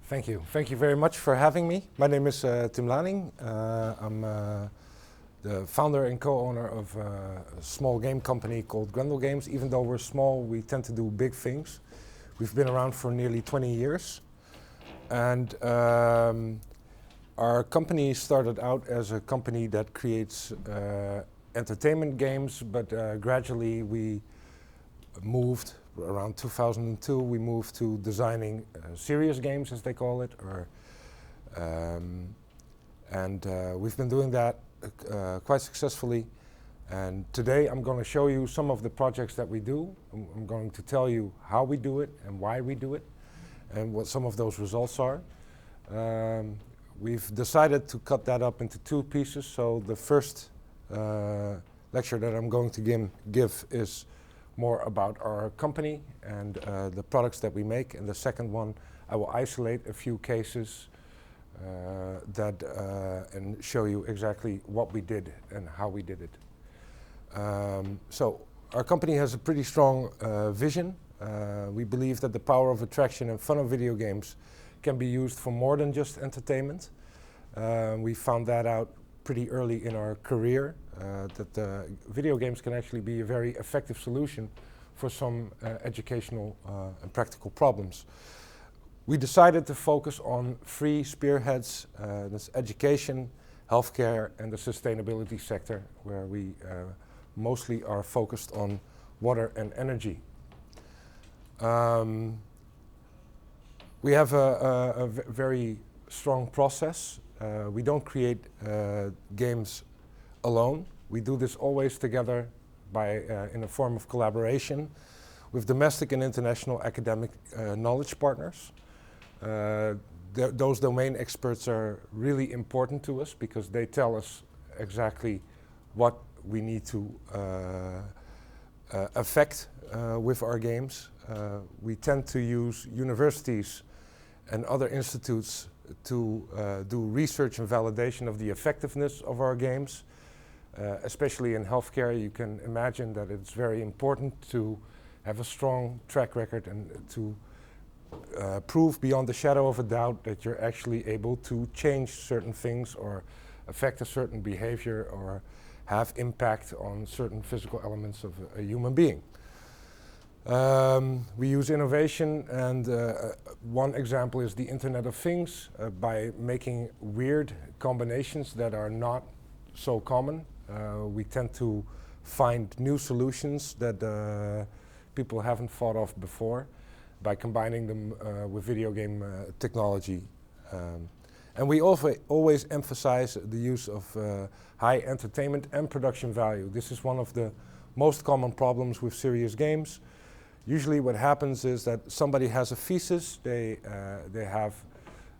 Thank you. Thank you very much for having me. My name is Tim Laning. I'm the founder and co-owner of a small game company called Grendel Games. Even though we're small, we tend to do big things. We've been around for nearly 20 years. And our company started out as a company that creates entertainment games, but gradually we moved. Around 2002, we moved to designing serious games, as they call it, and we've been doing that quite successfully. And today I'm going to show you some of the projects that we do. I'm going to tell you how we do it and why we do it and what some of those results are. We've decided to cut that up into two pieces. So the first lecture that I'm going to give is more about our company and the products that we make. And the second one, I will isolate a few cases and show you exactly what we did and how we did it. So our company has a pretty strong vision. We believe that the power of attraction and fun of video games can be used for more than just entertainment. We found that out pretty early in our career, that video games can actually be a very effective solution for some educational and practical problems. We decided to focus on three spearheads, that's education, healthcare, and the sustainability sector, where we mostly are focused on water and energy. We have a very strong process. We don't create games alone. We do this always together in a form of collaboration with domestic and international academic knowledge partners. Those domain experts are really important to us because they tell us exactly what we need to affect with our games. We tend to use universities and other institutes to do research and validation of the effectiveness of our games. Especially in healthcare, you can imagine that it's very important to have a strong track record and to prove beyond the shadow of a doubt that you're actually able to change certain things or affect a certain behavior or have impact on certain physical elements of a human being. We use innovation, and one example is the Internet of Things, by making weird combinations that are not so common. We tend to find new solutions that people haven't thought of before by combining them with video game technology. And we also always emphasize the use of high entertainment and production value. This is one of the most common problems with serious games. Usually what happens is that somebody has a thesis, they have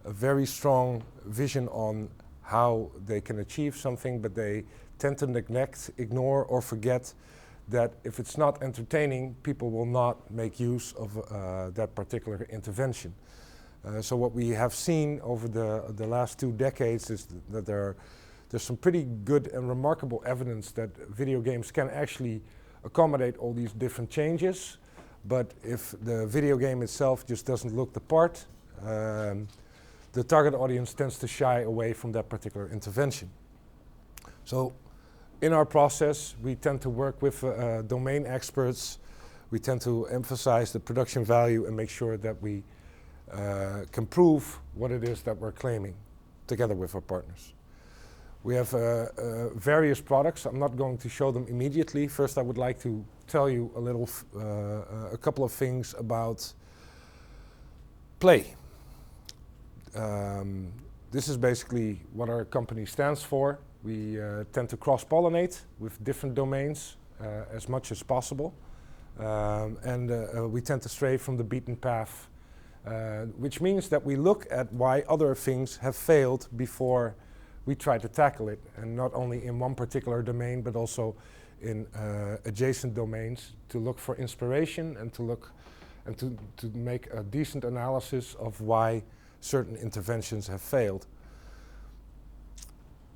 a very strong vision on how they can achieve something, but they tend to neglect, ignore, or forget that if it's not entertaining, people will not make use of that particular intervention. So what we have seen over the last 2 decades is that there's some pretty good and remarkable evidence that video games can actually accommodate all these different changes. But if the video game itself just doesn't look the part, the target audience tends to shy away from that particular intervention. So in our process, we tend to work with domain experts. We tend to emphasize the production value and make sure that we can prove what it is that we're claiming together with our partners. We have various products. I'm not going to show them immediately. First, I would like to tell you a couple of things about play. This is basically what our company stands for. We tend to cross-pollinate with different domains as much as possible. And we tend to stray from the beaten path, which means that we look at why other things have failed before we try to tackle it, and not only in one particular domain, but also in adjacent domains, to look for inspiration and to make a decent analysis of why certain interventions have failed.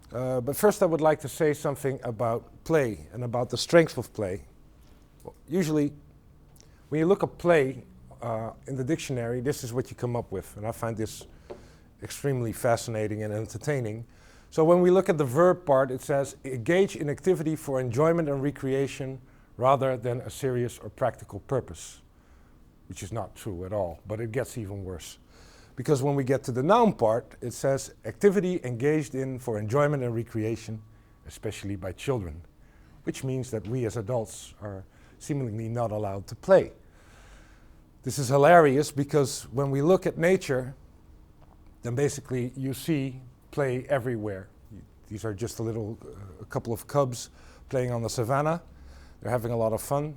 But first I would like to say something about play and about the strength of play. Well, usually when you look at play in the dictionary, this is what you come up with, and I find this extremely fascinating and entertaining. So when we look at the verb part, it says engage in activity for enjoyment and recreation rather than a serious or practical purpose, which is not true at all, but it gets even worse. Because when we get to the noun part, it says activity engaged in for enjoyment and recreation, especially by children, which means that we as adults are seemingly not allowed to play. This is hilarious because when we look at nature, then basically you see play everywhere. These are just a couple of cubs playing on the savannah. They're having a lot of fun.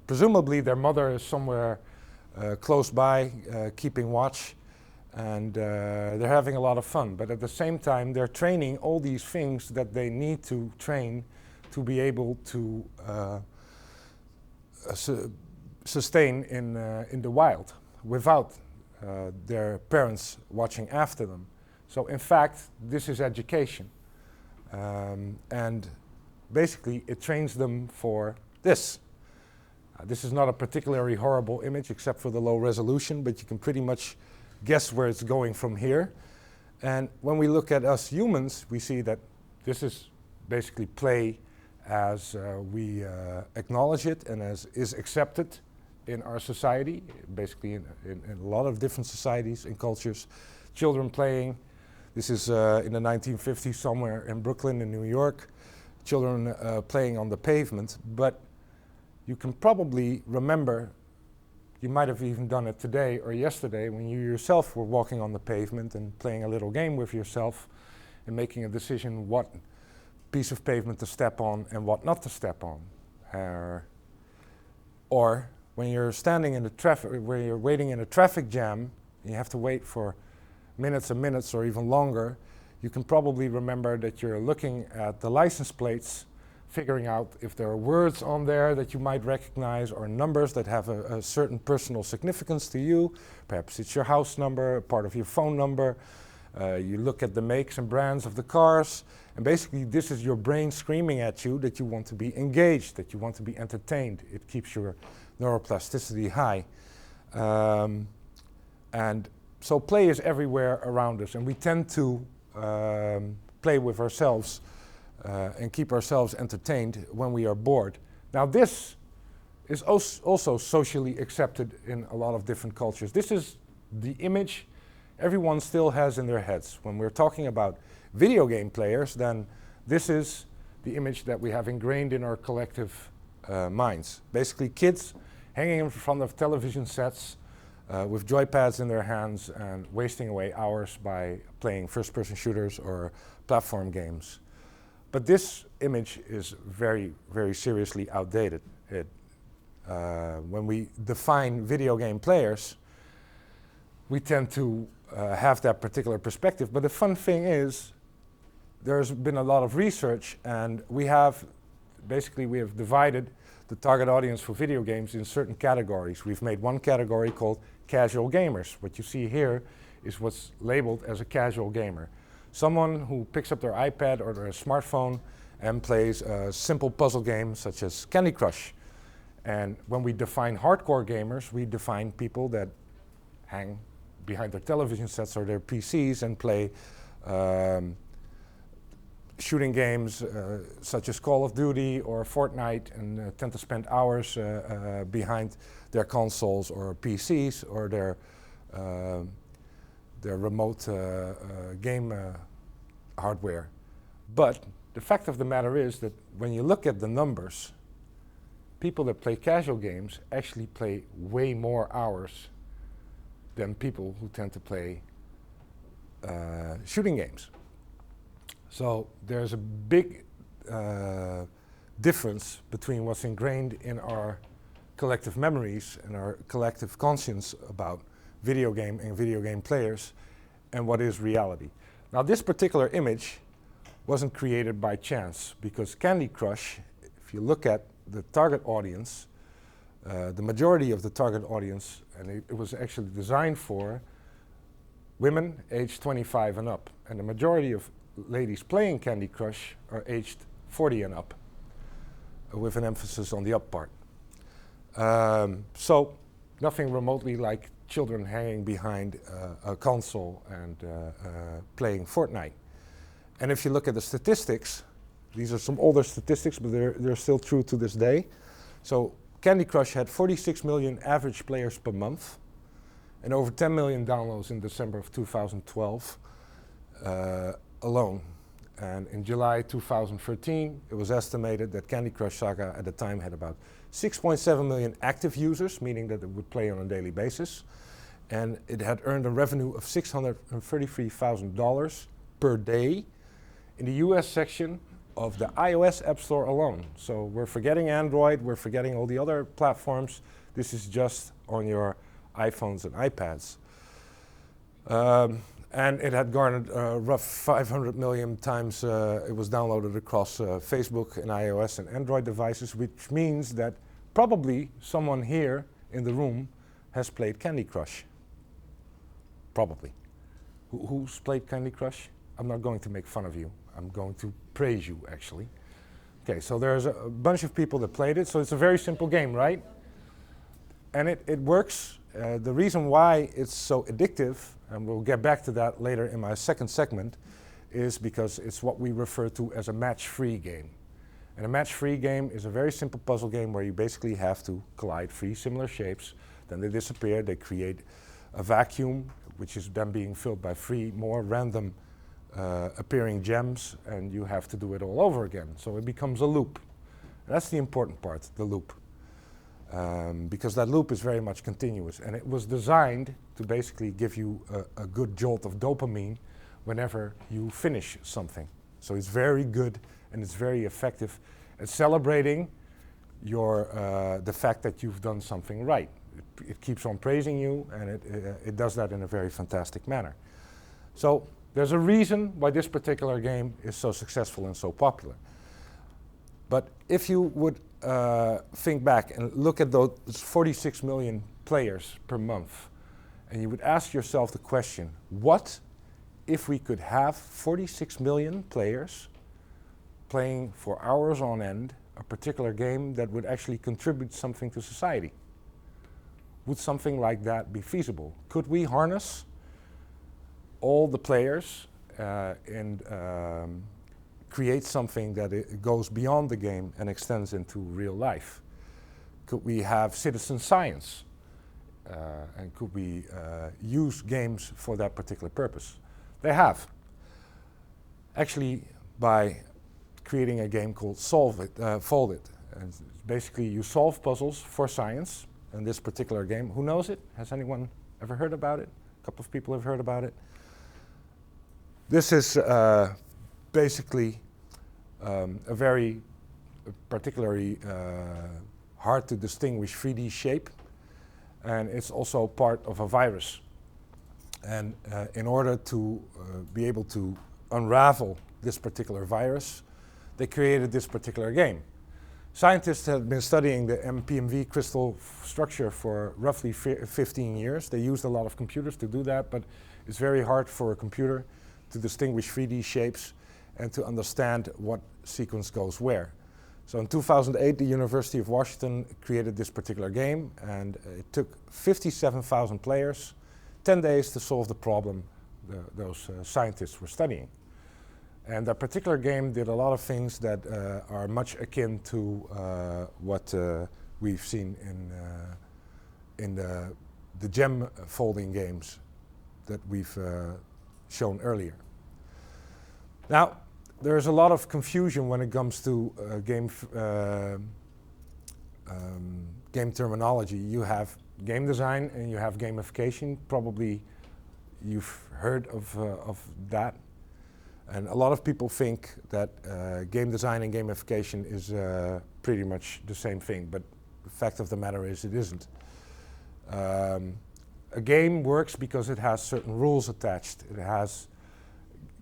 Presumably their mother is somewhere close by, keeping watch, and they're having a lot of fun. But at the same time, they're training all these things that they need to train to be able to sustain in the wild without their parents watching after them. So in fact, this is education. And basically, it trains them for this. This is not a particularly horrible image except for the low resolution, but you can pretty much guess where it's going from here. And when we look at us humans, we see that this is basically play as we acknowledge it and as is accepted in our society, basically in a lot of different societies and cultures. Children playing. This is in the 1950s somewhere in Brooklyn in New York. Children playing on the pavement, but you can probably remember, you might have even done it today or yesterday when you yourself were walking on the pavement and playing a little game with yourself and making a decision what piece of pavement to step on and what not to step on. Or when you're standing in the traffic, where you're waiting in a traffic jam, and you have to wait for minutes and minutes or even longer, you can probably remember that you're looking at the license plates, figuring out if there are words on there that you might recognize or numbers that have a certain personal significance to you. Perhaps it's your house number, part of your phone number. You look at the makes and brands of the cars, and basically this is your brain screaming at you that you want to be engaged, that you want to be entertained. It keeps your neuroplasticity high. And so play is everywhere around us, and we tend to play with ourselves and keep ourselves entertained when we are bored. Now this is also socially accepted in a lot of different cultures. This is the image everyone still has in their heads. When we're talking about video game players, then this is the image that we have ingrained in our collective minds. Basically kids hanging in front of television sets with joypads in their hands and wasting away hours by playing first-person shooters or platform games. But this image is very, very seriously outdated. When we define video game players, we tend to have that particular perspective. But the fun thing is, there's been a lot of research, and we have divided the target audience for video games in certain categories. We've made one category called casual gamers. What you see here is what's labeled as a casual gamer. Someone who picks up their iPad or their smartphone and plays a simple puzzle game such as Candy Crush. And when we define hardcore gamers, we define people that hang behind their television sets or their PCs and play shooting games such as Call of Duty or Fortnite, and tend to spend hours behind their consoles or PCs or their remote game hardware. But the fact of the matter is that when you look at the numbers, people that play casual games actually play way more hours than people who tend to play shooting games. So there's a big difference between what's ingrained in our collective memories and our collective conscience about video game and video game players and what is reality. Now this particular image wasn't created by chance, because Candy Crush, if you look at the target audience, the majority of the target audience, and it was actually designed for women aged 25 and up, and the majority of ladies playing Candy Crush are aged 40 and up, with an emphasis on the up part. So nothing remotely like children hanging behind a console and playing Fortnite. And if you look at the statistics, these are some older statistics, but they're still true to this day. So Candy Crush had 46 million average players per month and over 10 million downloads in December of 2012 alone. And in July 2013, it was estimated that Candy Crush Saga at the time had about 6.7 million active users, meaning that it would play on a daily basis. And it had earned a revenue of $633,000 per day in the US section of the iOS App Store alone. So we're forgetting Android, we're forgetting all the other platforms. This is just on your iPhones and iPads. And it had garnered rough 500 million times it was downloaded across Facebook and iOS and Android devices, which means that probably someone here in the room has played Candy Crush. Probably. Who's played Candy Crush? I'm not going to make fun of you. I'm going to praise you, actually. Okay, so there's a bunch of people that played it, so it's a very simple game, right? And it works. The reason why it's so addictive, and we'll get back to that later in my second segment, is because it's what we refer to as a match-free game. And a match-free game is a very simple puzzle game where you basically have to collide three similar shapes, then they disappear, they create a vacuum, which is then being filled by three more random appearing gems, and you have to do it all over again. So it becomes a loop. That's the important part, the loop. Because that loop is very much continuous, and it was designed to basically give you a good jolt of dopamine whenever you finish something. So it's very good and it's very effective at celebrating the fact that you've done something right. It keeps on praising you, and it does that in a very fantastic manner. So there's a reason why this particular game is so successful and so popular. But if you would think back and look at those 46 million players per month, and you would ask yourself the question, what if we could have 46 million players playing for hours on end a particular game that would actually contribute something to society? Would something like that be feasible? Could we harness all the players and create something that it goes beyond the game and extends into real life? Could we have citizen science? And could we use games for that particular purpose? They have. Actually, by creating a game called Fold It. And basically, you solve puzzles for science in this particular game. Who knows it? Has anyone ever heard about it? A couple of people have heard about it. This is basically a very particularly hard to distinguish 3D shape, and it's also part of a virus. And in order to be able to unravel this particular virus, they created this particular game. Scientists have been studying the MPMV crystal structure for roughly 15 years. They used a lot of computers to do that, but it's very hard for a computer to distinguish 3D shapes and to understand what sequence goes where. So in 2008, the University of Washington created this particular game, and it took 57,000 players, 10 days to solve the problem those scientists were studying. And that particular game did a lot of things that are much akin to what we've seen in the gem folding games that we've shown earlier. Now, there's a lot of confusion when it comes to game terminology. You have game design and you have gamification. Probably you've heard of that. And a lot of people think that game design and gamification is pretty much the same thing, but the fact of the matter is it isn't. A game works because it has certain rules attached. It has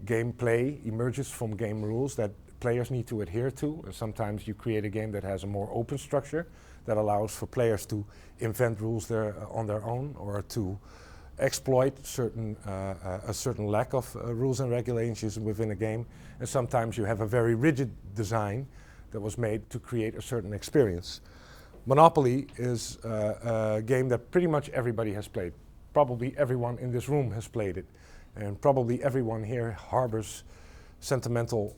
gameplay emerges from game rules that players need to adhere to, and sometimes you create a game that has a more open structure that allows for players to invent rules on their own, or to exploit a certain lack of rules and regulations within a game. And sometimes you have a very rigid design that was made to create a certain experience. Monopoly is a game that pretty much everybody has played. probably everyone in this room has played it. And probably everyone here harbors sentimental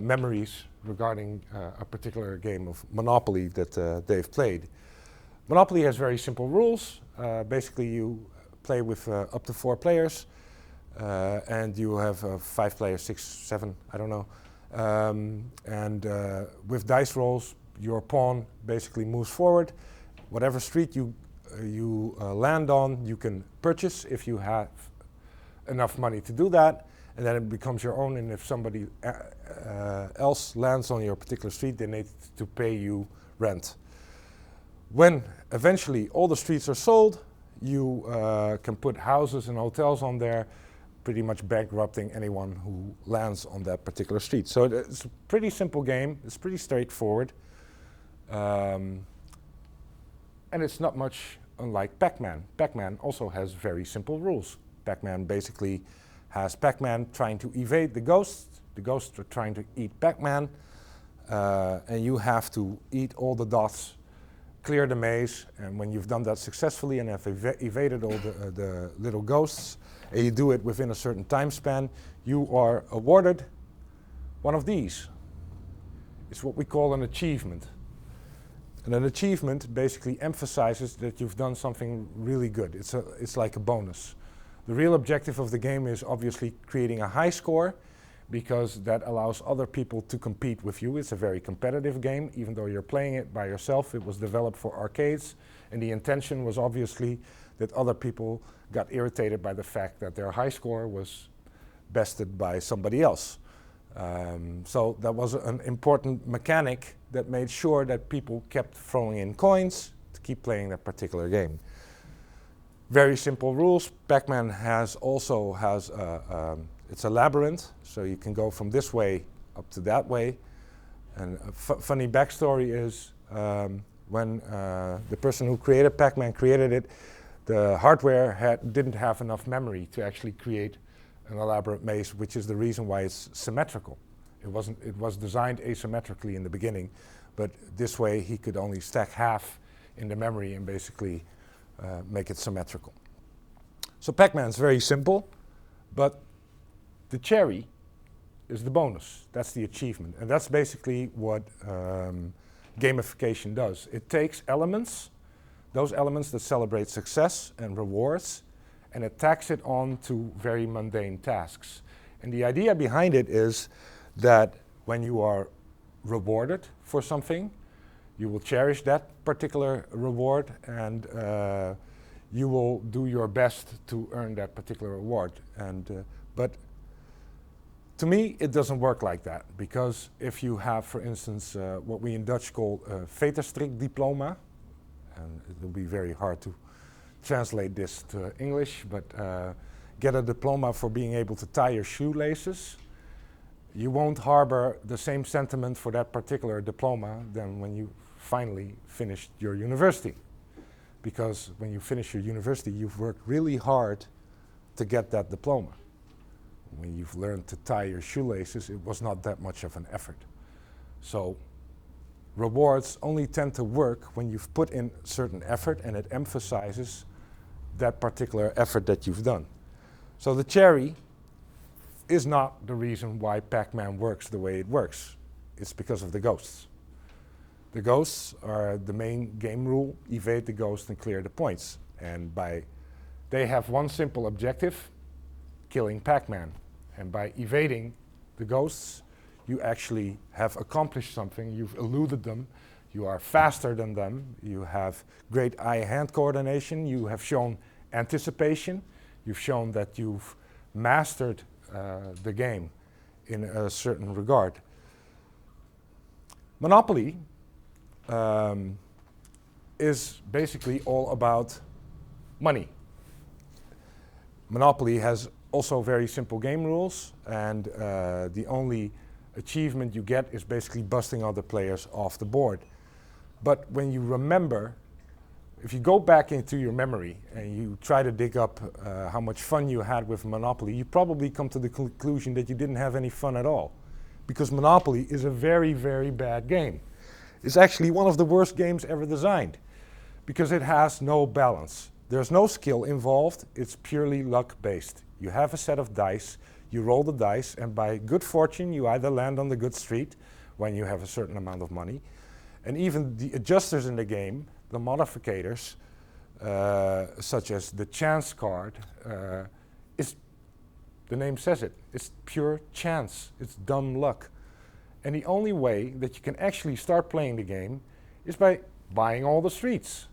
memories regarding a particular game of Monopoly that they've played. Monopoly has very simple rules. Basically, you play with up to 4 players, and you have 5 players, 6, 7, I don't know. With dice rolls, your pawn basically moves forward. Whatever street you land on, you can purchase if you have enough money to do that, and then it becomes your own. And if somebody else lands on your particular street, they need to pay you rent. When eventually all the streets are sold, you can put houses and hotels on there, pretty much bankrupting anyone who lands on that particular street. So it's a pretty simple game. It's pretty straightforward. And it's not much unlike Pac-Man. Pac-Man also has very simple rules. Pac-Man basically has Pac-Man trying to evade the ghosts. The ghosts are trying to eat Pac-Man. And you have to eat all the dots, clear the maze, and when you've done that successfully and have evaded all the little ghosts, and you do it within a certain time span, you are awarded one of these. It's what we call an achievement. And an achievement basically emphasizes that you've done something really good. It's like a bonus. The real objective of the game is obviously creating a high score, because that allows other people to compete with you. It's a very competitive game, even though you're playing it by yourself. It was developed for arcades, and the intention was obviously that other people got irritated by the fact that their high score was bested by somebody else. So that was an important mechanic that made sure that people kept throwing in coins to keep playing that particular game. Very simple rules. Pac-Man also has it's a labyrinth, so you can go from this way up to that way. And a funny backstory is when the person who created Pac-Man created it, the hardware didn't have enough memory to actually create an elaborate maze, which is the reason why it's symmetrical. It was designed asymmetrically in the beginning, but this way he could only stack half in the memory and basically make it symmetrical. So Pac-Man's very simple, but the cherry is the bonus. That's the achievement. And that's basically what gamification does. It takes elements, those elements that celebrate success and rewards, and it tacks it on to very mundane tasks. And the idea behind it is that when you are rewarded for something, you will cherish that particular reward, and you will do your best to earn that particular reward. But to me, it doesn't work like that, because if you have, for instance, what we in Dutch call a veterstrik diploma, and it will be very hard to translate this to English, but get a diploma for being able to tie your shoelaces, you won't harbor the same sentiment for that particular diploma than when you finally finished your university. Because when you finish your university, you've worked really hard to get that diploma. When you've learned to tie your shoelaces, it was not that much of an effort. So rewards only tend to work when you've put in certain effort and it emphasizes that particular effort that you've done. So the cherry is not the reason why Pac-Man works the way it works. It's because of the ghosts. The ghosts are the main game rule: evade the ghost and clear the points. And they have one simple objective: killing Pac-Man. And by evading the ghosts, you actually have accomplished something. You've eluded them. You are faster than them. You have great eye-hand coordination. You have shown anticipation. You've shown that you've mastered the game in a certain regard. Monopoly is basically all about money. Monopoly has also very simple game rules, and the only achievement you get is basically busting other players off the board. But when you remember, if you go back into your memory and you try to dig up how much fun you had with Monopoly, you probably come to the conclusion that you didn't have any fun at all. Because Monopoly is a very, very bad game. It's actually one of the worst games ever designed, because it has no balance. There's no skill involved, it's purely luck-based. You have a set of dice, you roll the dice, and by good fortune, you either land on the good street when you have a certain amount of money, and even the adjusters in the game, the modificators, such as the chance card, the name says it, it's pure chance, it's dumb luck. And the only way that you can actually start playing the game is by buying all the streets.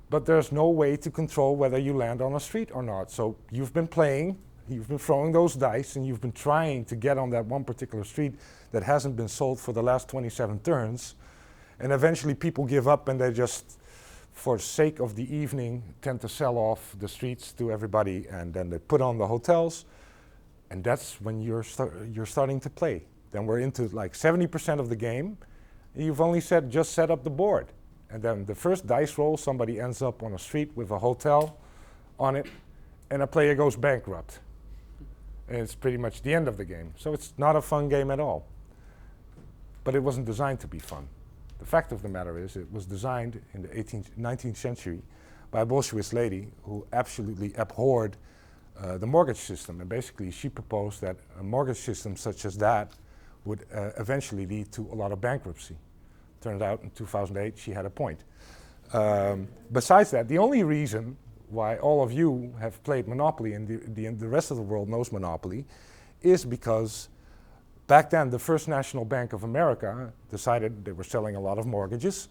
But there's no way to control whether you land on a street or not. So you've been playing, you've been throwing those dice, and you've been trying to get on that one particular street that hasn't been sold for the last 27 turns. And eventually people give up and they just, for sake of the evening, tend to sell off the streets to everybody, and then they put on the hotels, and that's when you're starting to play. Then we're into like 70% of the game, and you've only just set up the board. And then the first dice roll, somebody ends up on a street with a hotel on it, and a player goes bankrupt. And it's pretty much the end of the game. So it's not a fun game at all. But it wasn't designed to be fun. The fact of the matter is, it was designed in the 19th century by a Bolshevik lady who absolutely abhorred the mortgage system. And basically, she proposed that a mortgage system such as that would eventually lead to a lot of bankruptcy. Turned out in 2008 she had a point. Besides that, the only reason why all of you have played Monopoly and the rest of the world knows Monopoly is because back then the First National Bank of America decided they were selling a lot of mortgages,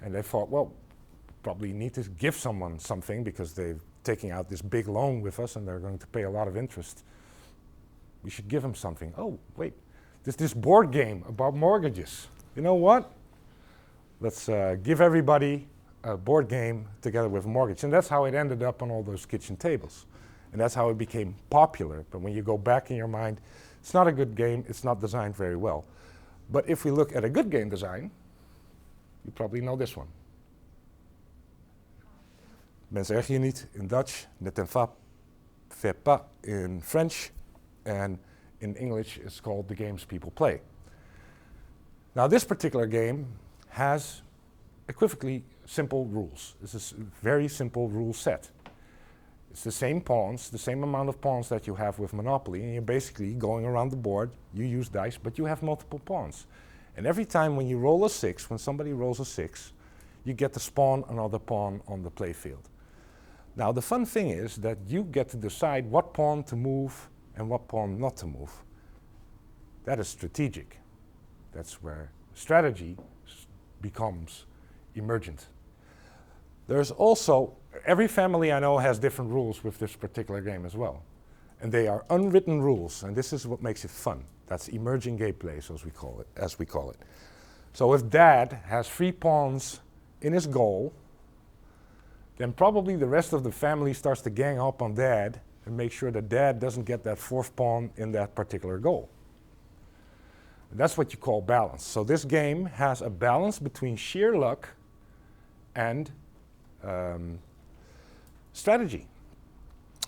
and they thought, well, probably need to give someone something because they're taking out this big loan with us and they're going to pay a lot of interest. We should give them something. Oh, wait, there's this board game about mortgages. You know what? Let's give everybody a board game together with a mortgage. And that's how it ended up on all those kitchen tables. And that's how it became popular. But when you go back in your mind, it's not a good game, it's not designed very well. But if we look at a good game design, you probably know this one. Men zeg je niet in Dutch, ne t'en fais pas in French, and in English it's called The Games People Play. Now this particular game has equivocally simple rules. It's a very simple rule set. It's the same pawns, the same amount of pawns that you have with Monopoly, and you're basically going around the board, you use dice, but you have multiple pawns. And every time when you roll a 6, when somebody rolls a 6, you get to spawn another pawn on the playfield. Now the fun thing is that you get to decide what pawn to move and what pawn not to move. That is strategic. That's where strategy becomes emergent. There's also, every family I know has different rules with this particular game as well. And they are unwritten rules, and this is what makes it fun. That's emerging gameplay, as we call it. So if Dad has 3 pawns in his goal, then probably the rest of the family starts to gang up on Dad and make sure that Dad doesn't get that 4th pawn in that particular goal. That's what you call balance. So this game has a balance between sheer luck and strategy.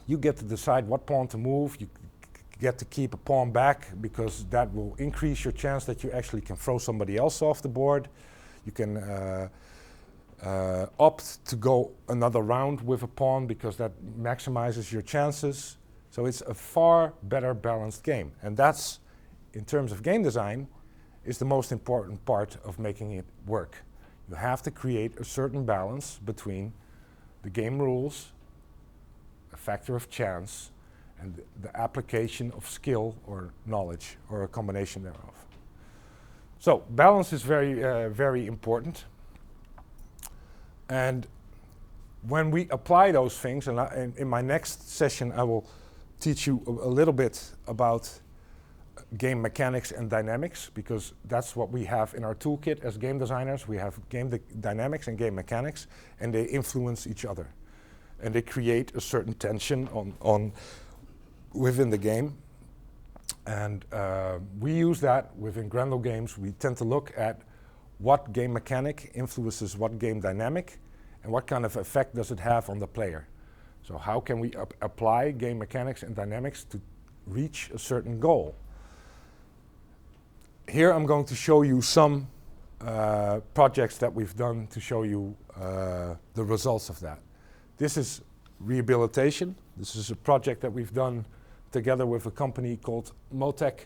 You get to decide what pawn to move. You get to keep a pawn back because that will increase your chance that you actually can throw somebody else off the board. You can opt to go another round with a pawn because that maximizes your chances. So it's a far better balanced game. And that's, in terms of game design, is the most important part of making it work. You have to create a certain balance between the game rules, a factor of chance, and the application of skill or knowledge, or a combination thereof. So balance is very important. And when we apply those things, and in my next session I will teach you a little bit about game mechanics and dynamics, because that's what we have in our toolkit as game designers. We have game dynamics and game mechanics, and they influence each other. And they create a certain tension within the game. And we use that within Grendel games. We tend to look at what game mechanic influences what game dynamic, and what kind of effect does it have on the player. So how can we apply game mechanics and dynamics to reach a certain goal? Here I'm going to show you some projects that we've done to show you the results of that. This is rehabilitation. This is a project that we've done together with a company called Motec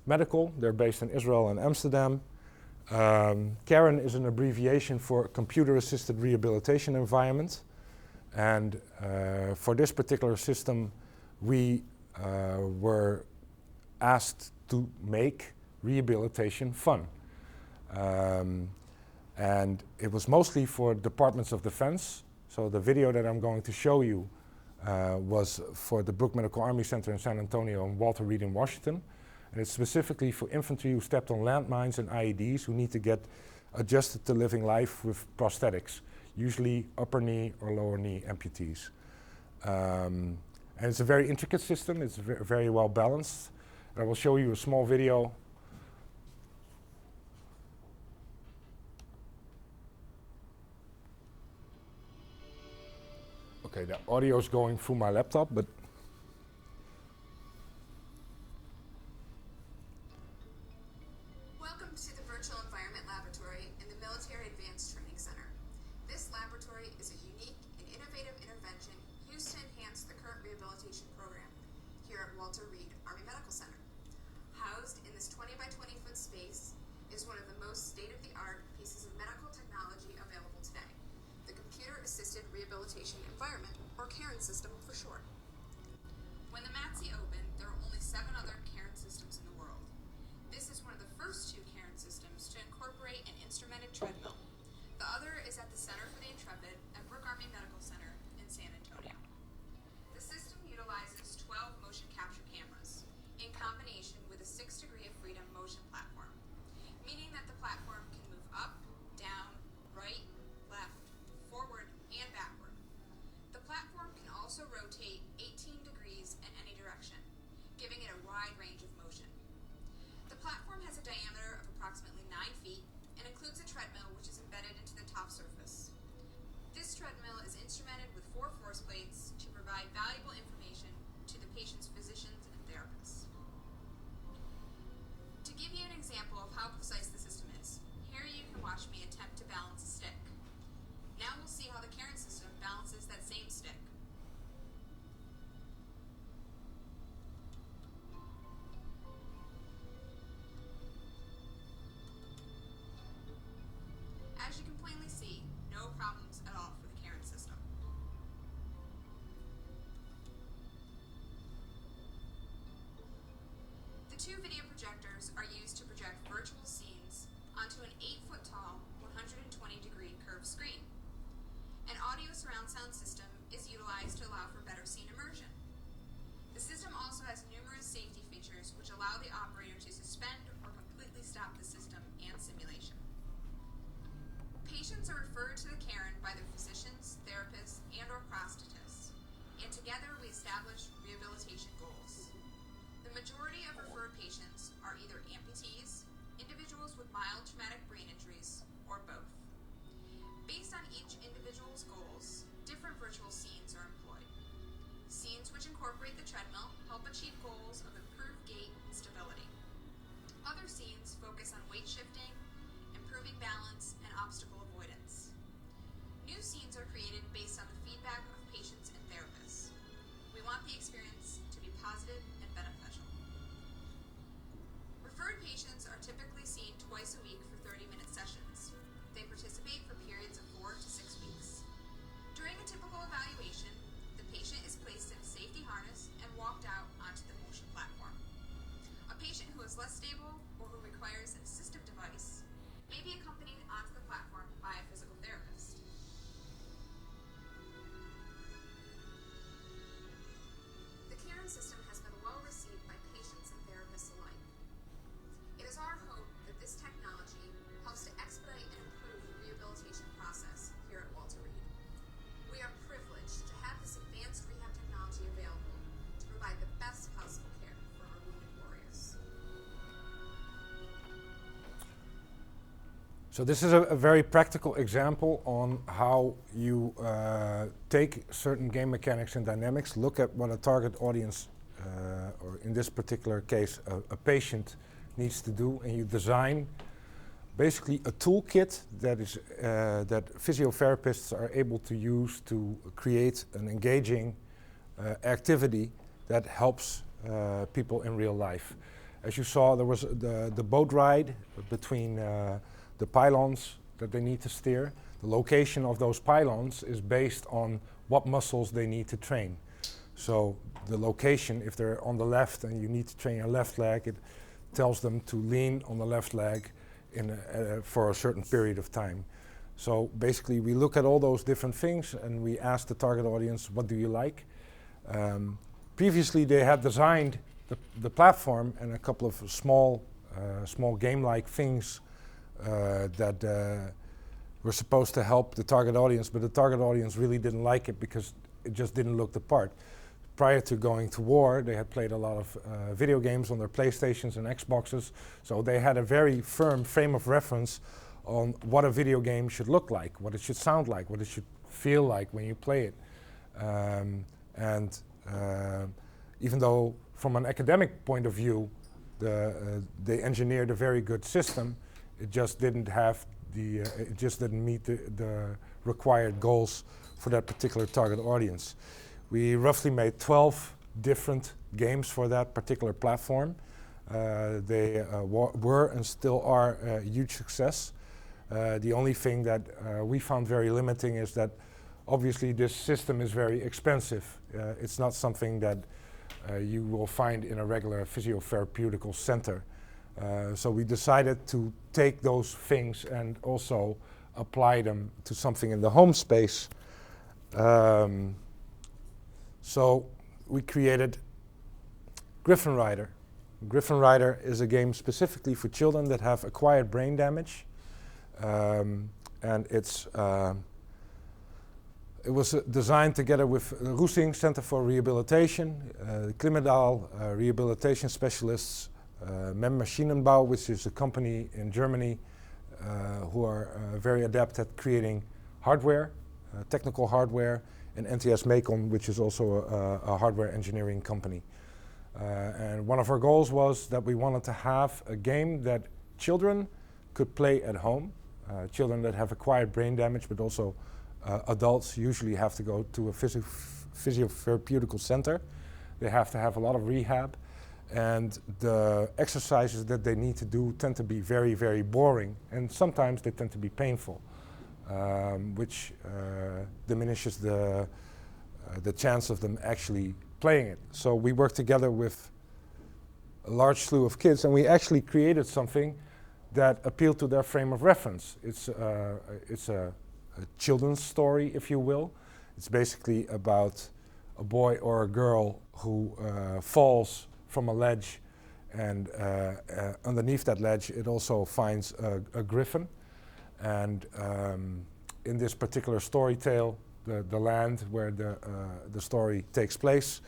Medical. They're based in Israel and Amsterdam. CAREN is an abbreviation for Computer-Assisted Rehabilitation Environment. And for this particular system, we were asked to make rehabilitation fun. And it was mostly for departments of defense. So the video that I'm going to show you was for the Brooke Medical Army Center in San Antonio and Walter Reed in Washington. And it's specifically for infantry who stepped on landmines and IEDs who need to get adjusted to living life with prosthetics, usually upper knee or lower knee amputees. And it's a very intricate system. It's very well balanced. I will show you a small video. Okay, the audio is going through my laptop, but welcome to the Virtual Environment Laboratory in the Military Advanced Training Center. This laboratory is a unique and innovative intervention used to enhance the current rehabilitation program here at Walter Reed Army Medical Center. Housed in this 20 by 20 foot space is one of the most state-of-the-art pieces of medical technology available today, the Computer-Assisted Rehabilitation Environment, or CAREN system for short. When the MATSI opened, there were only 7 other CAREN systems in the world. This is one of the first 2 CAREN systems to incorporate an instrumented treadmill. The other is at the Center for the Intrepid at Brooke Army Medical Center in San Antonio. The system utilizes 12 motion capture cameras in combination with a 6 degree of freedom motion platform, meaning that the platform can move up, down, right, left, forward, and backward. The platform can also rotate 18 degrees in any direction, giving it a wide range of motion. The platform has a diameter of approximately 9 feet and includes a treadmill which is embedded into the top surface. This treadmill is instrumented with 4 force plates to provide valuable information to the patient's physicians and therapists. To give you an example of how precise the system is, here you can watch me attempt to balance a stick. Now we'll see how the CAREN system balances that same stick. As you can plainly see, no problems at all for the CAREN system. The 2 video projectors are used to project virtual scenes onto an 8-foot tall, 120-degree curved screen. An audio surround sound system is utilized to allow for better scene immersion. The system also has numerous safety features which allow the operator to suspend or completely stop the system and simulation. Patients are referred to the CAREN by their physicians, therapists, and/or prosthetists, and together we establish rehabilitation goals. The majority of referred patients are either amputees, individuals with mild traumatic brain injuries, or both. Based on each individual's goals, different virtual scenes are employed. Scenes which incorporate the treadmill help achieve goals of improved gait and stability. Other scenes focus on weight shifting, improving balance, and obstacle avoidance. New scenes are created based on the feedback of patients and therapists. We want the experience to be positive and beneficial. Referred patients are typically seen twice a week for 30-minute sessions. They participate for periods of 4 to 6 weeks. During a typical evaluation, the patient is placed in a safety harness and walked out onto the motion platform. A patient who is less stable or who requires an assistive device may be accompanied onto the platform by a physical therapist. The CAREN system has been well received by patients and therapists alike. It is our hope that this technology helps to expedite and improve the rehabilitation process here at Walter Reed. We are privileged to have this advanced rehab technology available to provide the best possible care for our wounded warriors. So this is a very practical example on how you take certain game mechanics and dynamics, look at what a target audience, or in this particular case, a patient needs to do, and you design basically a toolkit that is that physiotherapists are able to use to create an engaging activity that helps people in real life. As you saw, there was the boat ride between the pylons that they need to steer. The location of those pylons is based on what muscles they need to train. So the location, if they're on the left and you need to train your left leg, it tells them to lean on the left leg for a certain period of time. So basically we look at all those different things and we ask the target audience, what do you like? Previously they had designed the platform and a couple of small game-like things that were supposed to help the target audience, but the target audience really didn't like it because it just didn't look the part. Prior to going to war, they had played a lot of video games on their PlayStations and Xboxes, so they had a very firm frame of reference on what a video game should look like, what it should sound like, what it should feel like when you play it. Even though from an academic point of view, they engineered a very good system, it just didn't have it just didn't meet the required goals for that particular target audience. We roughly made 12 different games for that particular platform. They were and still are a huge success. The only thing that we found very limiting is that obviously this system is very expensive. It's not something that you will find in a regular physiotherapeutical center. So we decided to take those things and also apply them to something in the home space. So we created Griffin Ryder. Griffin Ryder is a game specifically for children that have acquired brain damage. And it was designed together with the Roesing Center for Rehabilitation, Klimmendaal rehabilitation specialists, Mem Maschinenbau, which is a company in Germany who are very adept at creating hardware, technical hardware, and NTS Macon, which is also a hardware engineering company. And one of our goals was that we wanted to have a game that children could play at home. Children that have acquired brain damage, but also adults usually have to go to a physiotherapeutical center. They have to have a lot of rehab, and the exercises that they need to do tend to be very, very boring, and sometimes they tend to be painful, which diminishes the chance of them actually playing it. So we worked together with a large slew of kids, and we actually created something that appealed to their frame of reference. It's a children's story, if you will. It's basically about a boy or a girl who falls from a ledge, and underneath that ledge it also finds a griffin. And in this particular story tale, the land where the story takes place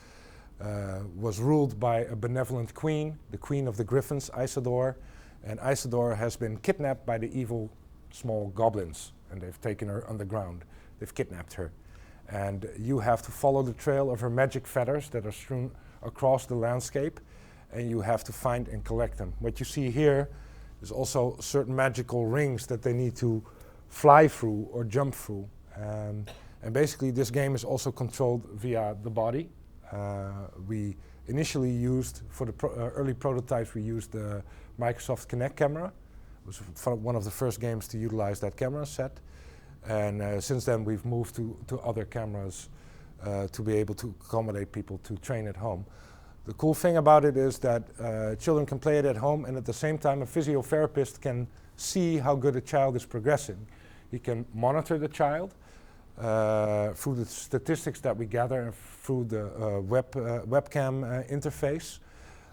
was ruled by a benevolent queen, the queen of the griffins, Isidore. And Isidore has been kidnapped by the evil small goblins, and they've taken her underground. They've kidnapped her. And you have to follow the trail of her magic feathers that are strewn across the landscape, and you have to find and collect them. What you see here is also certain magical rings that they need to fly through or jump through. And basically this game is also controlled via the body. We initially used, for the early prototypes, we used the Microsoft Kinect camera. It was one of the first games to utilize that camera set. And since then we've moved to other cameras to be able to accommodate people to train at home. The cool thing about it is that children can play it at home, and at the same time a physiotherapist can see how good a child is progressing. He can monitor the child through the statistics that we gather and through the webcam interface.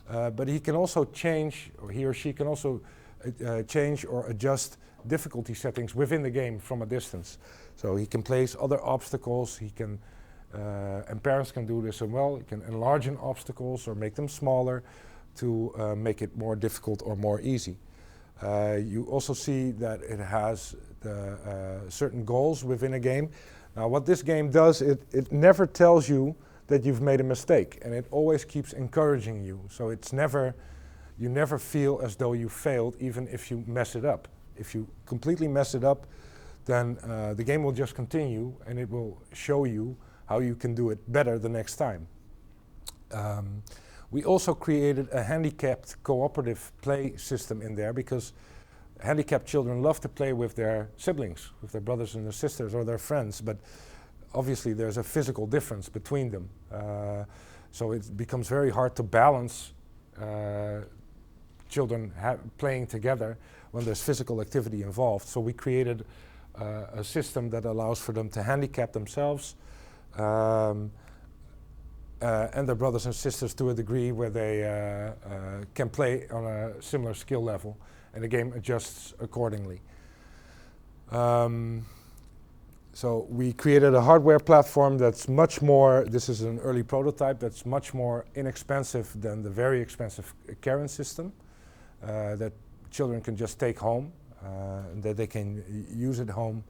But he can also change, or he or she can also change or adjust difficulty settings within the game from a distance. So he can place other obstacles, he can, and parents can do this as well. He can enlarge obstacles or make them smaller to make it more difficult or more easy. You also see that it has certain goals within a game. Now what this game does, it never tells you that you've made a mistake, and it always keeps encouraging you. So it's never, you never feel as though you failed even if you mess it up. If you completely mess it up, then the game will just continue and it will show you how you can do it better the next time. We also created a handicapped cooperative play system in there, because handicapped children love to play with their siblings, with their brothers and their sisters or their friends, but obviously there's a physical difference between them. So it becomes very hard to balance children playing together when there's physical activity involved. So we created a system that allows for them to handicap themselves and their brothers and sisters to a degree where they can play on a similar skill level, and the game adjusts accordingly. So we created a hardware platform that's much more, this is an early prototype, that's much more inexpensive than the very expensive Karen system that children can just take home, that they can use at home,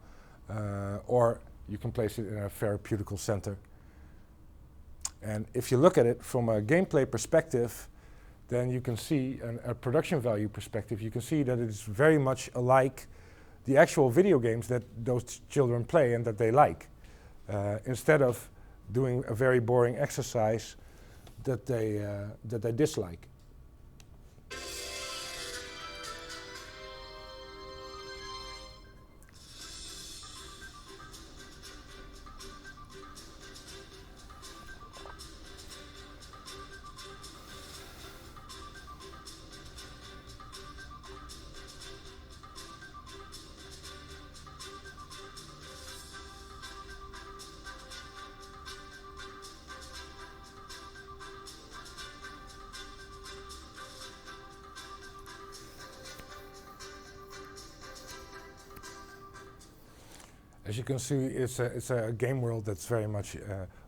or you can place it in a therapeutical center. And if you look at it from a gameplay perspective, then you can see, a production value perspective, you can see that it is very much alike the actual video games that those children play and that they like, instead of doing a very boring exercise that they dislike. As you can see, it's a game world that's very much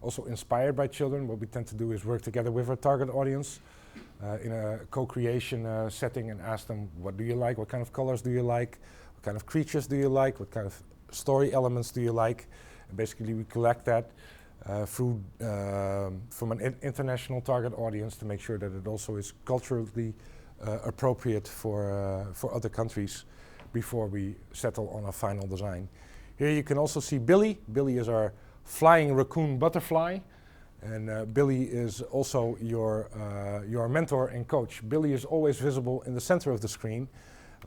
also inspired by children. What we tend to do is work together with our target audience in a co-creation setting and ask them, what do you like? What kind of colors do you like? What kind of creatures do you like? What kind of story elements do you like? And basically we collect that through from an international target audience to make sure that it also is culturally appropriate for other countries before we settle on a final design. Here you can also see Billy. Billy is our flying raccoon butterfly, and Billy is also your mentor and coach. Billy is always visible in the center of the screen,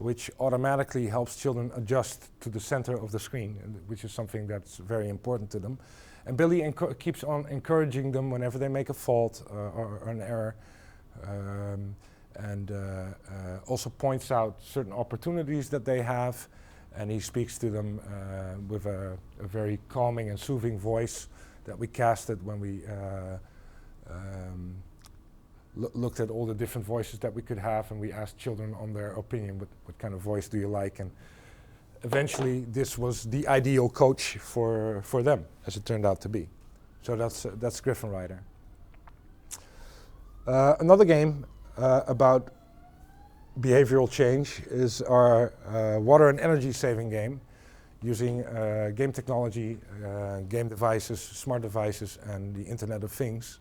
which automatically helps children adjust to the center of the screen, which is something that's very important to them. And Billy keeps on encouraging them whenever they make a fault or an error, and also points out certain opportunities that they have. And he speaks to them with a very calming and soothing voice that we casted when we looked at all the different voices that we could have, and we asked children on their opinion, what kind of voice do you like? And eventually this was the ideal coach for them, as it turned out to be. So that's Griffin Ryder. Another game about behavioral change is our water and energy saving game, using game technology, game devices, smart devices, and the Internet of Things.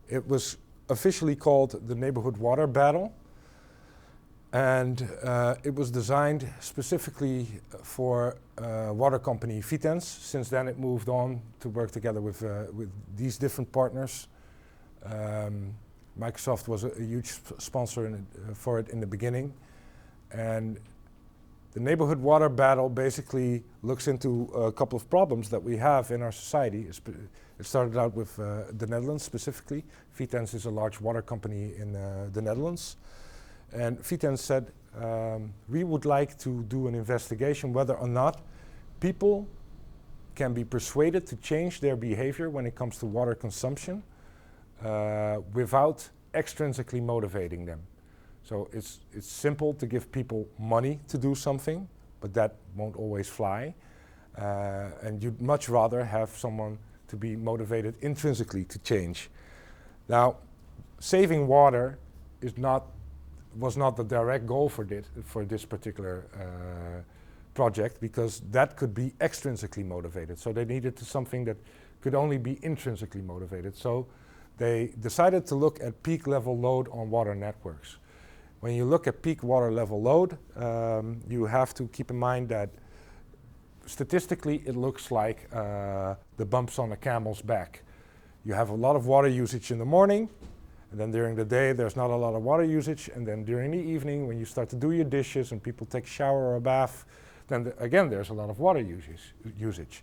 It was officially called the Neighborhood Water Battle, and it was designed specifically for water company Vitens. Since then it moved on to work together with these different partners. Microsoft was a huge sponsor for it in the beginning, and the Neighborhood Water Battle basically looks into a couple of problems that we have in our society. It started out with the Netherlands specifically. Vitens is a large water company in the Netherlands, and Vitens said, we would like to do an investigation whether or not people can be persuaded to change their behavior when it comes to water consumption without extrinsically motivating them. So it's simple to give people money to do something, but that won't always fly. And you'd much rather have someone to be motivated intrinsically to change. Now, saving water was not the direct goal for this particular project, because that could be extrinsically motivated. So they needed something that could only be intrinsically motivated. So they decided to look at peak level load on water networks. When you look at peak water level load, you have to keep in mind that statistically it looks like the bumps on a camel's back. You have a lot of water usage in the morning, and then during the day there's not a lot of water usage, and then during the evening when you start to do your dishes and people take a shower or a bath, then again there's a lot of water usage.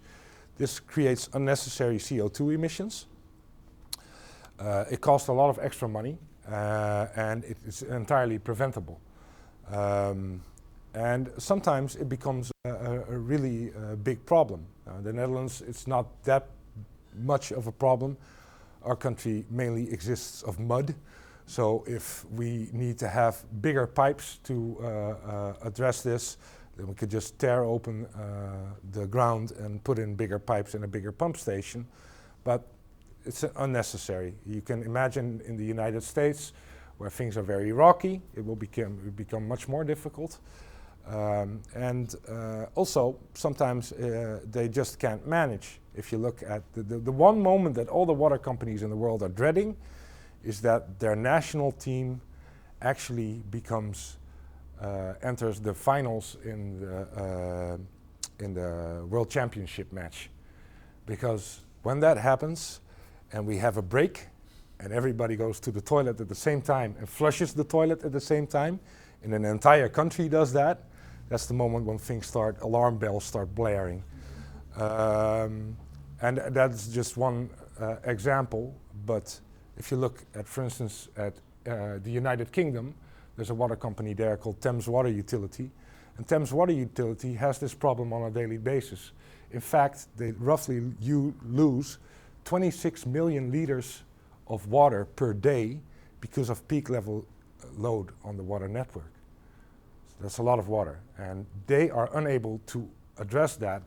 This creates unnecessary CO2 emissions. It costs a lot of extra money, and it is entirely preventable. And sometimes it becomes a really big problem. The Netherlands, it's not that much of a problem. Our country mainly exists of mud, so if we need to have bigger pipes to address this, then we could just tear open the ground and put in bigger pipes and a bigger pump station. But it's unnecessary. You can imagine in the United States, where things are very rocky, it will become much more difficult. Also, sometimes they just can't manage. If you look at the one moment that all the water companies in the world are dreading, is that their national team actually enters the finals in the World Championship match. Because when that happens, and we have a break, and everybody goes to the toilet at the same time and flushes the toilet at the same time, and an entire country does that, that's the moment when alarm bells start blaring. And that's just one example, but if you look at, for instance, at the United Kingdom, there's a water company there called Thames Water Utility, and Thames Water Utility has this problem on a daily basis. In fact, they roughly lose 26 million liters of water per day because of peak level load on the water network. That's a lot of water, and they are unable to address that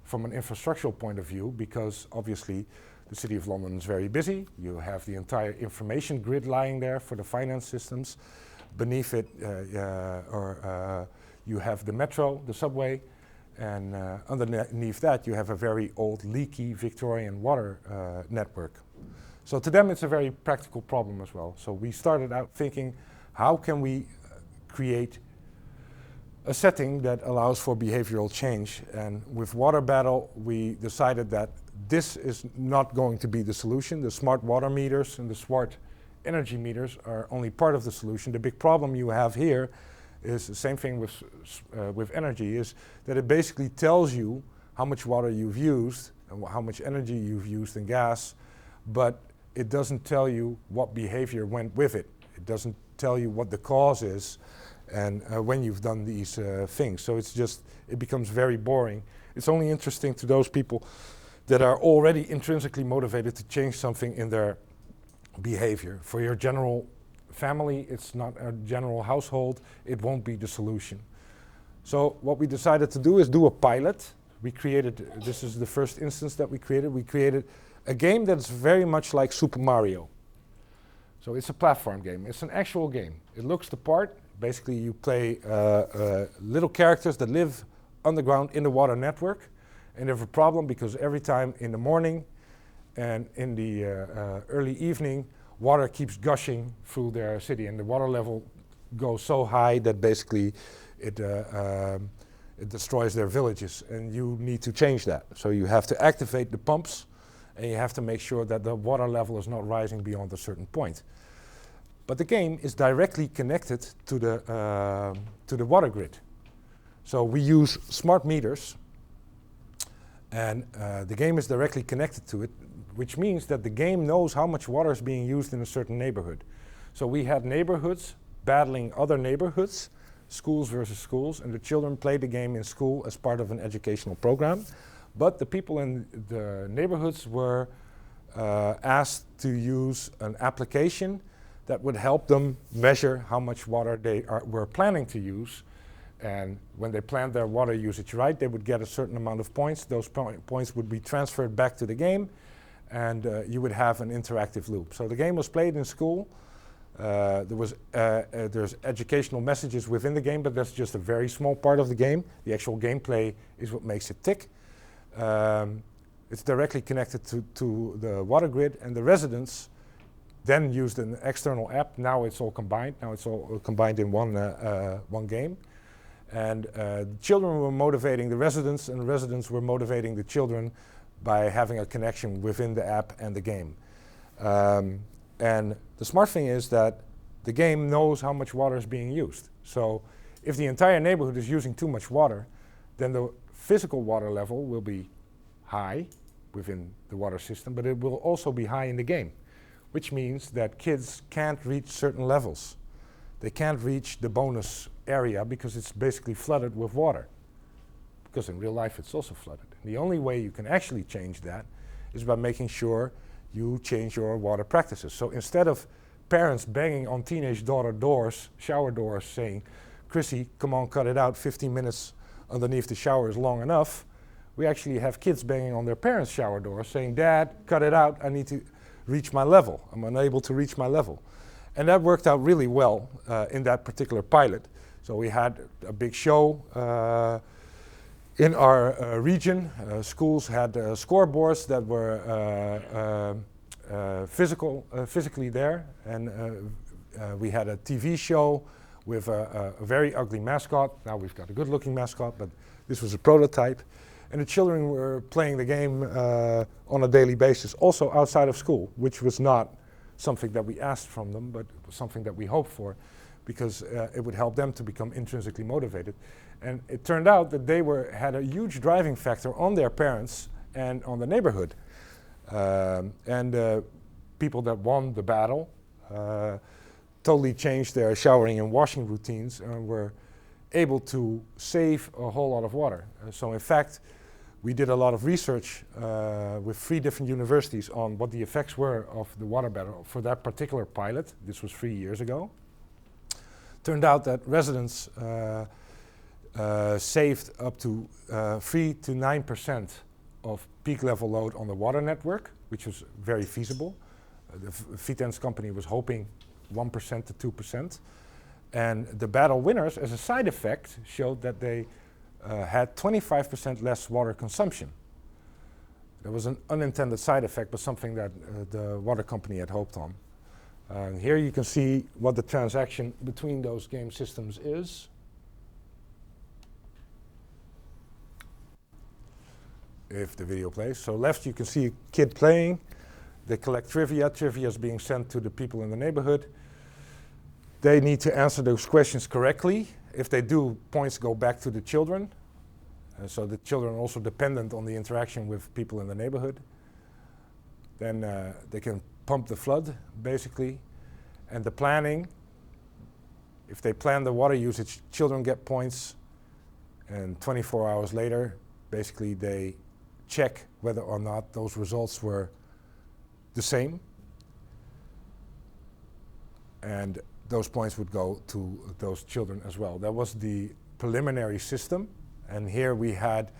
from an infrastructural point of view because obviously the City of London is very busy. You have the entire information grid lying there for the finance systems. Beneath it, you have the metro, the subway, and underneath that you have a very old, leaky Victorian water network. So to them it's a very practical problem as well. So we started out thinking, how can we create a setting that allows for behavioral change? And with Water Battle, we decided that this is not going to be the solution. The smart water meters and the smart energy meters are only part of the solution. The big problem you have here is the same thing with energy, is that it basically tells you how much water you've used and how much energy you've used in gas, but it doesn't tell you what behavior went with it. It doesn't tell you what the cause is and when you've done these things. So it becomes very boring. It's only interesting to those people that are already intrinsically motivated to change something in their behavior. For your general family, it's not a general household, it won't be the solution. So what we decided to do is do a pilot. We created, this is the first instance that we created a game that's very much like Super Mario. So it's a platform game, it's an actual game. It looks the part. Basically you play little characters that live underground in the water network, and they have a problem because every time in the morning and in the early evening, water keeps gushing through their city, and the water level goes so high that basically it destroys their villages, and you need to change that. So you have to activate the pumps, and you have to make sure that the water level is not rising beyond a certain point. But the game is directly connected to the water grid. So we use smart meters, and the game is directly connected to it, which means that the game knows how much water is being used in a certain neighborhood. So we had neighborhoods battling other neighborhoods, schools versus schools, and the children played the game in school as part of an educational program. But the people in the neighborhoods were asked to use an application that would help them measure how much water they were planning to use. And when they planned their water usage right, they would get a certain amount of points. Those points would be transferred back to the game, and you would have an interactive loop. So the game was played in school. There's educational messages within the game, but that's just a very small part of the game. The actual gameplay is what makes it tick. It's directly connected to the water grid, and the residents then used an external app. Now it's all combined. Now it's all combined in one game. And children were motivating the residents, and the residents were motivating the children by having a connection within the app and the game. And the smart thing is that the game knows how much water is being used. So if the entire neighborhood is using too much water, then the physical water level will be high within the water system, but it will also be high in the game, which means that kids can't reach certain levels. They can't reach the bonus area because it's basically flooded with water. Because in real life it's also flooded. And the only way you can actually change that is by making sure you change your water practices. So instead of parents banging on teenage daughter doors, shower doors, saying, Chrissy, come on, cut it out, 15 minutes underneath the shower is long enough, we actually have kids banging on their parents' shower doors saying, Dad, cut it out, I need to reach my level. I'm unable to reach my level. And that worked out really well in that particular pilot. So we had a big show in our region. Schools had scoreboards that were physically there. And we had a TV show with a very ugly mascot. Now we've got a good looking mascot, but this was a prototype. And the children were playing the game on a daily basis, also outside of school, which was not something that we asked from them, but it was something that we hoped for, because it would help them to become intrinsically motivated. And it turned out that they had a huge driving factor on their parents and on the neighborhood. And people that won the battle totally changed their showering and washing routines and were able to save a whole lot of water. So in fact, we did a lot of research with 3 different universities on what the effects were of the water battle for that particular pilot. This was 3 years ago. Turned out that residents saved up to 3 to 9% of peak level load on the water network, which was very feasible. The Vitens company was hoping 1% to 2%. And the battle winners, as a side effect, showed that they had 25% less water consumption. There was an unintended side effect, but something that the water company had hoped on. And here you can see what the transaction between those game systems is. If the video plays. So left you can see a kid playing. They collect trivia. Trivia is being sent to the people in the neighborhood. They need to answer those questions correctly. If they do, points go back to the children. So the children are also dependent on the interaction with people in the neighborhood. Then they can pump the flood, basically. And the planning, if they plan the water usage, children get points. And 24 hours later, basically they check whether or not those results were the same. And those points would go to those children as well. That was the preliminary system. And here we had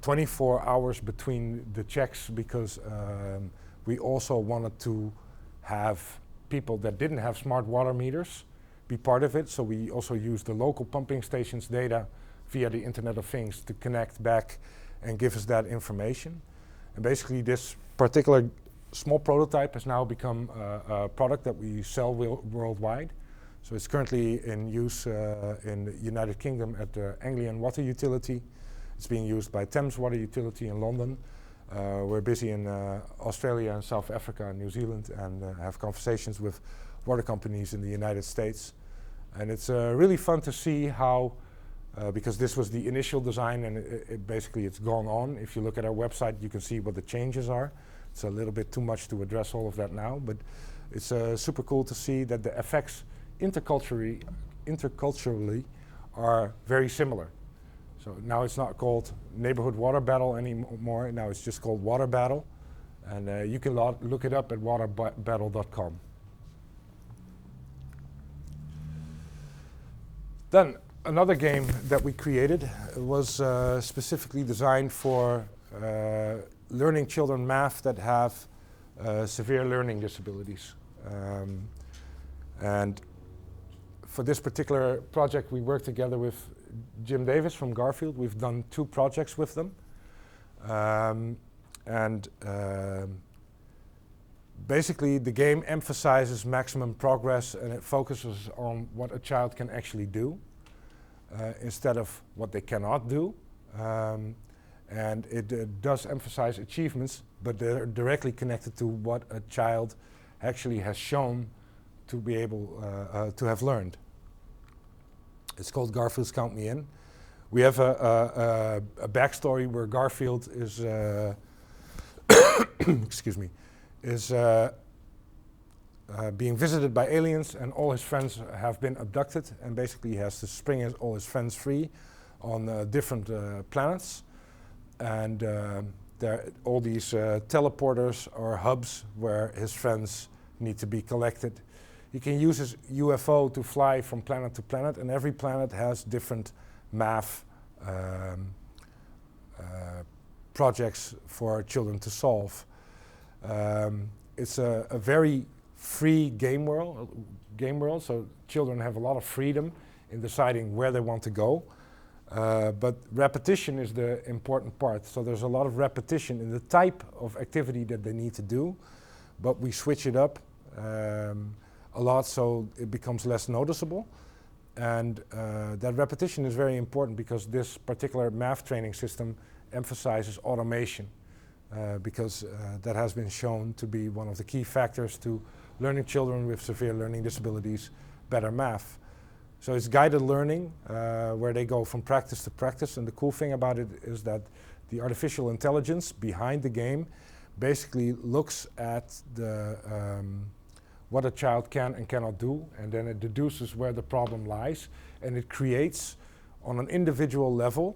24 hours between the checks because we also wanted to have people that didn't have smart water meters be part of it. So we also used the local pumping stations data via the Internet of Things to connect back and give us that information. And basically this particular small prototype has now become a product that we sell worldwide. So it's currently in use in the United Kingdom at the Anglian Water Utility. It's being used by Thames Water Utility in London. We're busy in Australia and South Africa and New Zealand and have conversations with water companies in the United States. And it's really fun to see how, because this was the initial design and basically it's gone on. If you look at our website, you can see what the changes are. It's a little bit too much to address all of that now, but it's super cool to see that the effects interculturally are very similar. So now it's not called Neighborhood Water Battle anymore. Now it's just called Water Battle. And you can look it up at waterbattle.com. Then another game that we created was specifically designed for learning children math that have severe learning disabilities. And for this particular project, we worked together with Jim Davis from Garfield. We've done 2 projects with them. Basically, the game emphasizes maximum progress, and it focuses on what a child can actually do instead of what they cannot do. And it does emphasize achievements, but they're directly connected to what a child actually has shown to be able to have learned. It's called Garfield's Count Me In. We have a backstory where Garfield is, excuse me, is being visited by aliens, and all his friends have been abducted, and basically he has to spring all his friends free on different planets. And there are all these teleporters or hubs where his friends need to be collected. He can use his UFO to fly from planet to planet, and every planet has different math projects for children to solve. It's a very free game world, so children have a lot of freedom in deciding where they want to go. But repetition is the important part. So there's a lot of repetition in the type of activity that they need to do, but we switch it up a lot so it becomes less noticeable. And that repetition is very important because this particular math training system emphasizes automation, because that has been shown to be one of the key factors to learning children with severe learning disabilities better math. So it's guided learning where they go from practice to practice, and the cool thing about it is that the artificial intelligence behind the game basically looks at the what a child can and cannot do, and then it deduces where the problem lies, and it creates on an individual level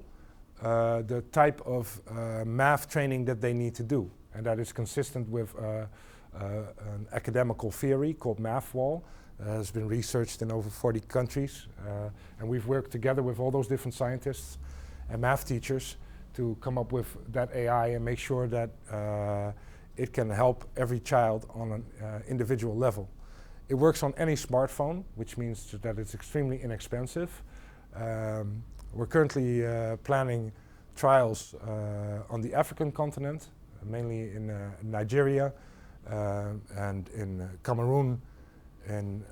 the type of math training that they need to do, and that is consistent with an academical theory called math wall. Has been researched in over 40 countries, and we've worked together with all those different scientists and math teachers to come up with that AI and make sure that it can help every child on an individual level. It works on any smartphone, which means that it's extremely inexpensive. We're currently planning trials on the African continent, mainly in Nigeria and in Cameroon. And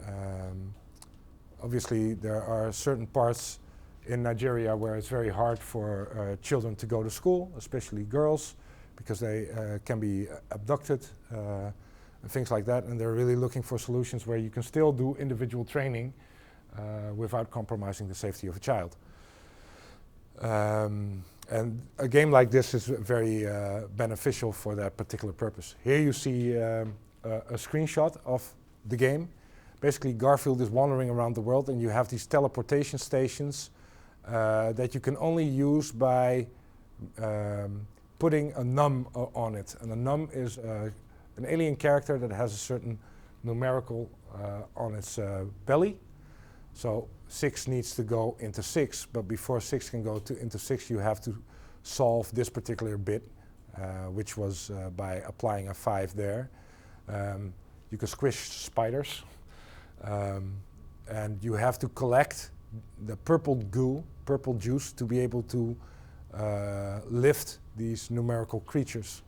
obviously there are certain parts in Nigeria where it's very hard for children to go to school, especially girls, because they can be abducted and things like that. And they're really looking for solutions where you can still do individual training without compromising the safety of a child. And a game like this is very beneficial for that particular purpose. Here you see a screenshot of the game. Basically, Garfield is wandering around the world, and you have these teleportation stations that you can only use by putting a num on it. And a num is an alien character that has a certain numerical on its belly. So 6 needs to go into 6, but before 6 can go into 6, you have to solve this particular bit, which was by applying a 5 there. You can squish spiders. And you have to collect the purple goo, purple juice, to be able to lift these numerical creatures.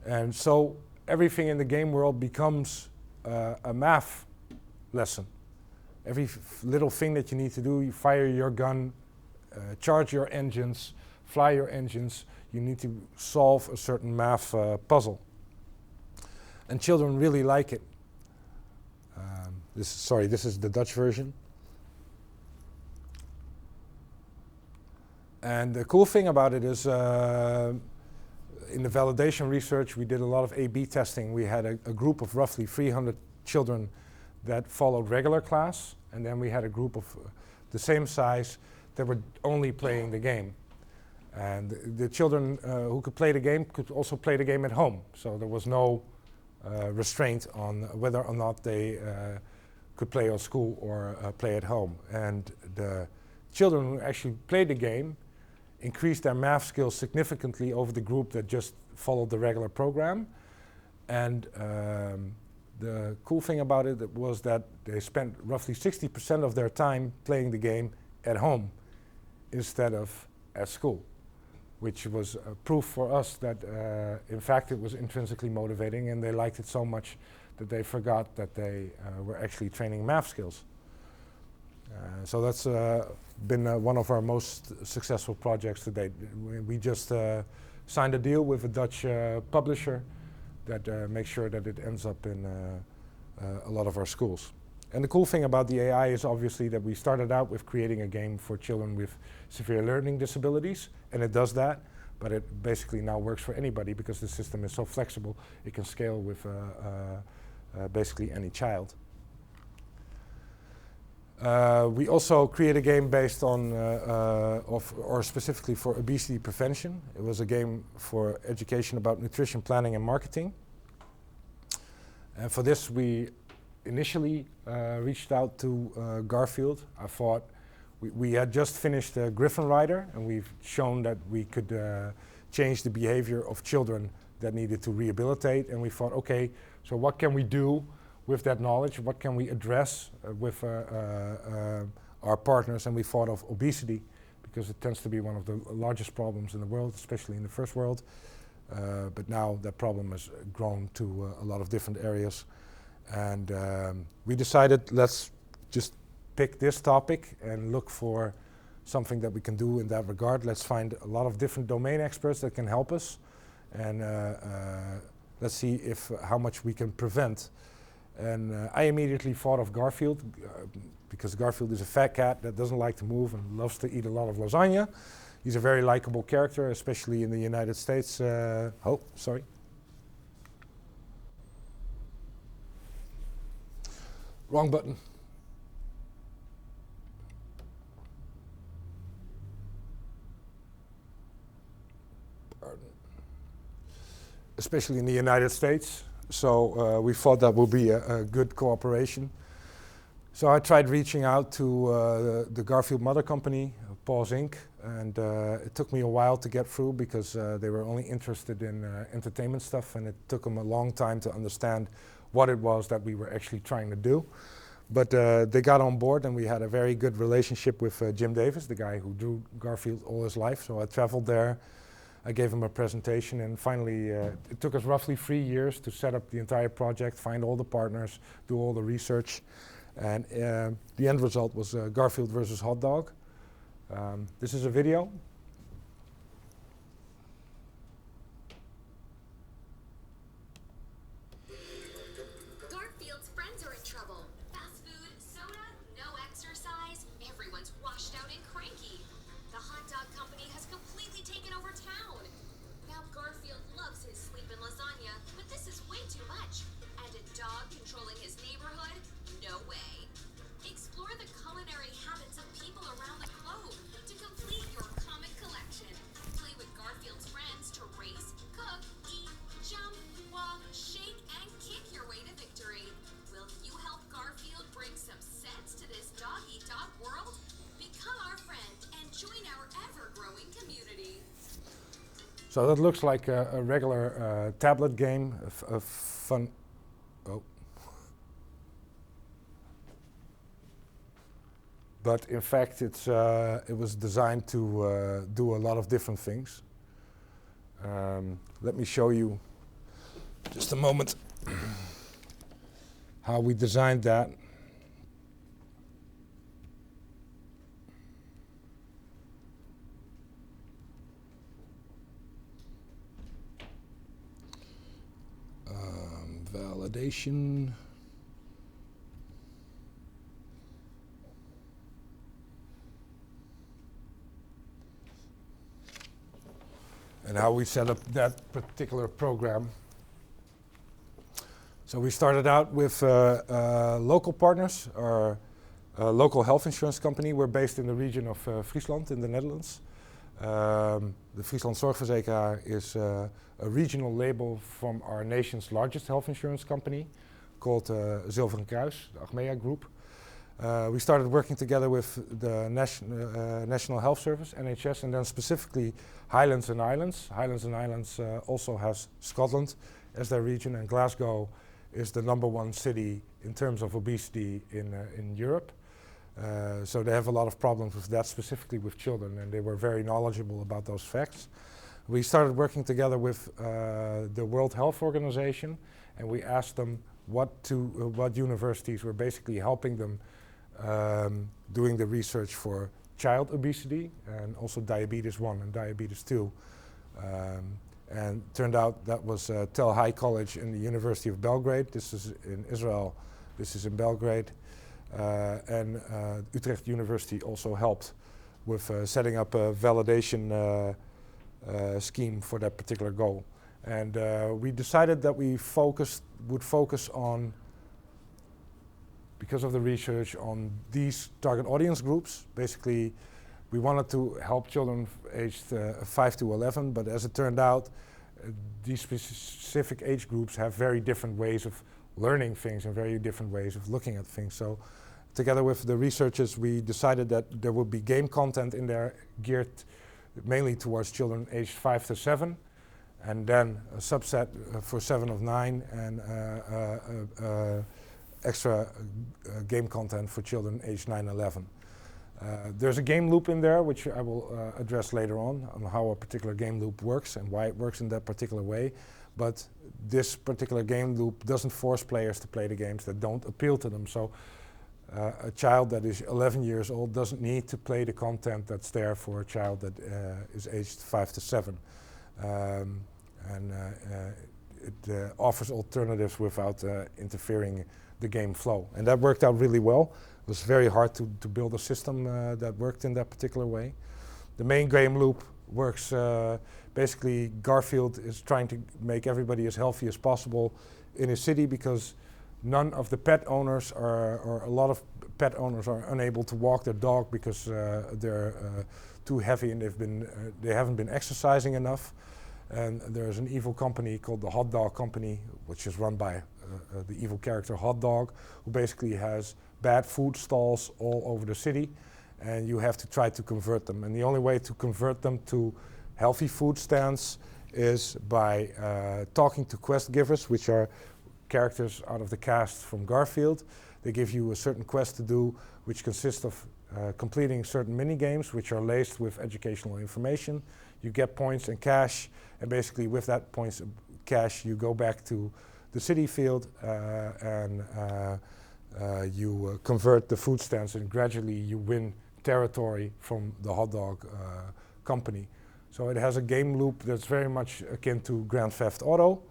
And so everything in the game world becomes a math lesson. Every little thing that you need to do, you fire your gun, charge your engines, fly your engines, you need to solve a certain math puzzle. And children really like it. This is the Dutch version. And the cool thing about it is in the validation research, we did a lot of A/B testing. We had a group of roughly 300 children that followed regular class, and then we had a group of the same size that were only playing the game. And the children who could play the game could also play the game at home. So there was no restraint on whether or not they could play at school or play at home. And the children who actually played the game increased their math skills significantly over the group that just followed the regular program. And the cool thing about it was that they spent roughly 60% of their time playing the game at home instead of at school, which was proof for us that in fact it was intrinsically motivating, and they liked it so much that they forgot that they were actually training math skills. So that's been one of our most successful projects to date. We just signed a deal with a Dutch publisher that makes sure that it ends up in a lot of our schools. And the cool thing about the AI is obviously that we started out with creating a game for children with severe learning disabilities, and it does that, but it basically now works for anybody because the system is so flexible, it can scale with basically any child. We also create a game based on, or specifically for obesity prevention. It was a game for education about nutrition planning and marketing. And for this, we initially reached out to Garfield. I thought we had just finished Griffin Ryder, and we've shown that we could change the behavior of children that needed to rehabilitate. And we thought, okay, so what can we do with that knowledge? What can we address with our partners? And we thought of obesity, because it tends to be one of the largest problems in the world, especially in the first world. But now that problem has grown to a lot of different areas. And we decided, let's just pick this topic and look for something that we can do in that regard. Let's find a lot of different domain experts that can help us. And let's see how much we can prevent. And I immediately thought of Garfield, because Garfield is a fat cat that doesn't like to move and loves to eat a lot of lasagna. He's a very likable character, especially in the United States. Oh, sorry. Wrong button. Pardon. Especially in the United States. So we thought that would be a good cooperation. So I tried reaching out to the Garfield mother company, Paws Inc., and it took me a while to get through because they were only interested in entertainment stuff, and it took them a long time to understand what it was that we were actually trying to do. But they got on board, and we had a very good relationship with Jim Davis, the guy who drew Garfield all his life. So I traveled there. I gave him a presentation, and finally it took us roughly 3 years to set up the entire project, find all the partners, do all the research, and the end result was Garfield versus Hot Dog. This is a video. Garfield's friends are in trouble. Fast food, soda, no exercise, everyone's washed out and cranky. The hot dog company has completely taken over town. Now Garfield loves his sleep in lasagna, but this is way too much. And a dog controlling his neighborhood? No way. Explore the culinary habits of people around the globe to complete your comic collection. Play with Garfield's friends to race, cook, eat, jump, walk, shake, and kick your way to victory. Will you help Garfield bring some sense to this dog-eat-dog world? Become our friend and join our ever-growing community. So that looks like a regular tablet game, a fun. Oh. But in fact, it was designed to do a lot of different things. Let me show you just a moment how we designed that. Validation. And how we set up that particular program. So we started out with local partners. Our local health insurance company. We're based in the region of Friesland in the Netherlands. The Friesland Zorgverzekeraar is a regional label from our nation's largest health insurance company called Zilveren Kruis, the Achmea Group. We started working together with the National Health Service, NHS, and then specifically Highlands and Islands. Highlands and Islands also has Scotland as their region, and Glasgow is the #1 city in terms of obesity in Europe. So they have a lot of problems with that, specifically with children, and they were very knowledgeable about those facts. We started working together with the World Health Organization, and we asked them what universities were basically helping them doing the research for child obesity and also diabetes 1 and diabetes 2. And turned out that was Tel Hai College in the University of Belgrade. This is in Israel, this is in Belgrade. And Utrecht University also helped with setting up a validation scheme for that particular goal. And we decided that we would focus on, because of the research, on these target audience groups. Basically, we wanted to help children aged 5 to 11, but as it turned out, these specific age groups have very different ways of learning things and very different ways of looking at things. So together with the researchers, we decided that there would be game content in there geared mainly towards children aged 5 to 7, and then a subset for 7 of 9, and extra game content for children aged 9 and 11. There's a game loop in there, which I will address later on how a particular game loop works and why it works in that particular way. But this particular game loop doesn't force players to play the games that don't appeal to them. So a child that is 11 years old doesn't need to play the content that's there for a child that is aged 5 to 7. It offers alternatives without interfering the game flow. And that worked out really well. It was very hard to build a system that worked in that particular way. The main game loop works, basically Garfield is trying to make everybody as healthy as possible in his city, because none of the pet owners or a lot of pet owners are unable to walk their dog because they're too heavy and they haven't been exercising enough. And there's an evil company called the Hot Dog Company, which is run by the evil character Hot Dog, who basically has bad food stalls all over the city, and you have to try to convert them. And the only way to convert them to healthy food stands is by talking to quest givers, which are characters out of the cast from Garfield. They give you a certain quest to do, which consists of completing certain mini games, which are laced with educational information. You get points and cash, and basically with that points and cash, you go back to the city field and you convert the food stands, and gradually you win territory from the hot dog company. So it has a game loop that's very much akin to Grand Theft Auto.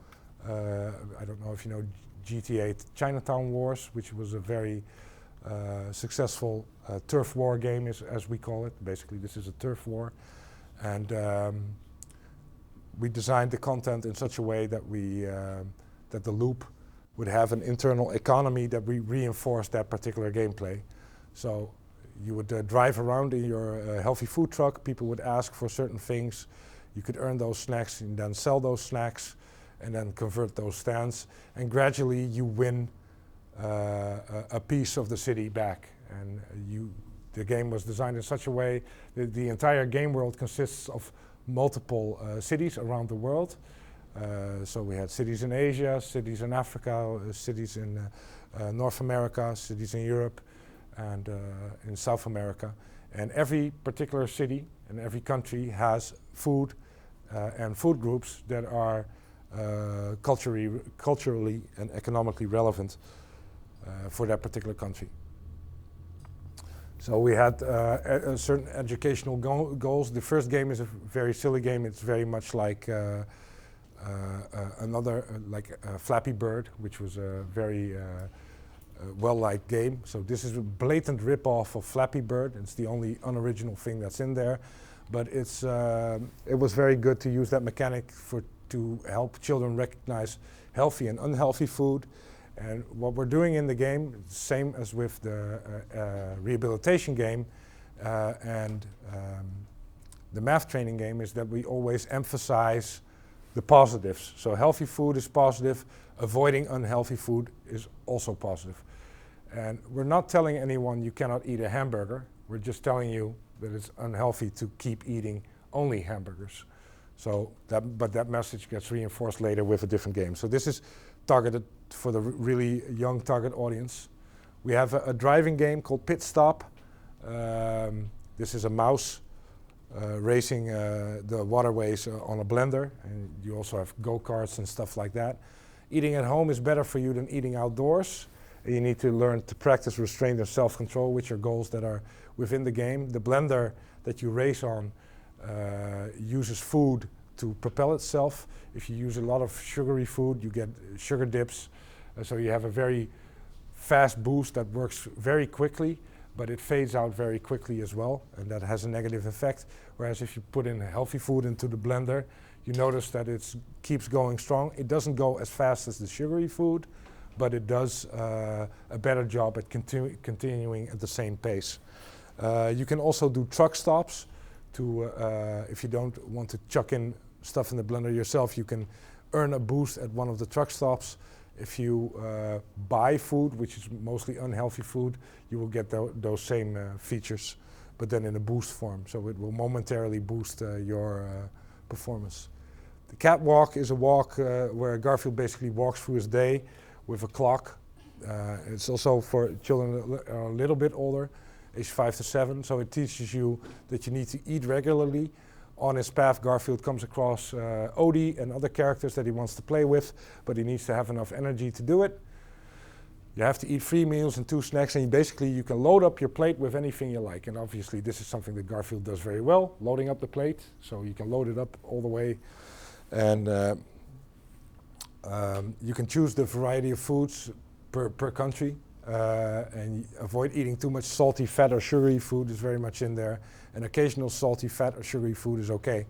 I don't know if you know GTA Chinatown Wars, which was a very successful turf war game, as we call it. Basically, this is a turf war. And we designed the content in such a way that that the loop would have an internal economy that we reinforce that particular gameplay. So you would drive around in your healthy food truck, people would ask for certain things, you could earn those snacks and then sell those snacks and then convert those stands, and gradually you win a piece of the city back. And the game was designed in such a way that the entire game world consists of multiple cities around the world. So we had cities in Asia, cities in Africa, cities in North America, cities in Europe, and in South America. And every particular city and every country has food and food groups that are culturally and economically relevant for that particular country. So we had certain educational goals. The first game is a very silly game. It's very much like another, like Flappy Bird, which was a very well-liked game. So this is a blatant rip-off of Flappy Bird. It's the only unoriginal thing that's in there. But it was very good to use that mechanic to help children recognize healthy and unhealthy food. And what we're doing in the game, same as with the rehabilitation game and the math training game, is that we always emphasize the positives. So healthy food is positive, avoiding unhealthy food is also positive. And we're not telling anyone you cannot eat a hamburger, we're just telling you that it's unhealthy to keep eating only hamburgers. So but that message gets reinforced later with a different game. So this is targeted for the really young target audience. We have a driving game called Pit Stop, This is a mouse racing the waterways on a blender, and you also have go-karts and stuff like that. Eating at home is better for you than eating outdoors. You need to learn to practice restraint and self-control, which are goals that are within the game. The blender that you race on uses food to propel itself. If you use a lot of sugary food, you get sugar dips. So you have a very fast boost that works very quickly, but it fades out very quickly as well, and that has a negative effect. Whereas if you put in healthy food into the blender, you notice that it keeps going strong. It doesn't go as fast as the sugary food, but it does a better job at continuing at the same pace. You can also do truck stops to, if you don't want to chuck in stuff in the blender yourself, you can earn a boost at one of the truck stops. If you buy food, which is mostly unhealthy food, you will get those same features, but then in a boost form. So it will momentarily boost your performance. The Catwalk is a walk where Garfield basically walks through his day with a clock. It's also for children that are a little bit older, age 5 to 7, so it teaches you that you need to eat regularly. On his path, Garfield comes across Odie and other characters that he wants to play with, but he needs to have enough energy to do it. You have to eat 3 meals and 2 snacks, and you can load up your plate with anything you like. And obviously this is something that Garfield does very well, loading up the plate, so you can load it up all the way. And you can choose the variety of foods per country, and avoid eating too much salty, fat or sugary food is very much in there. And occasional salty, fat or sugary food is okay.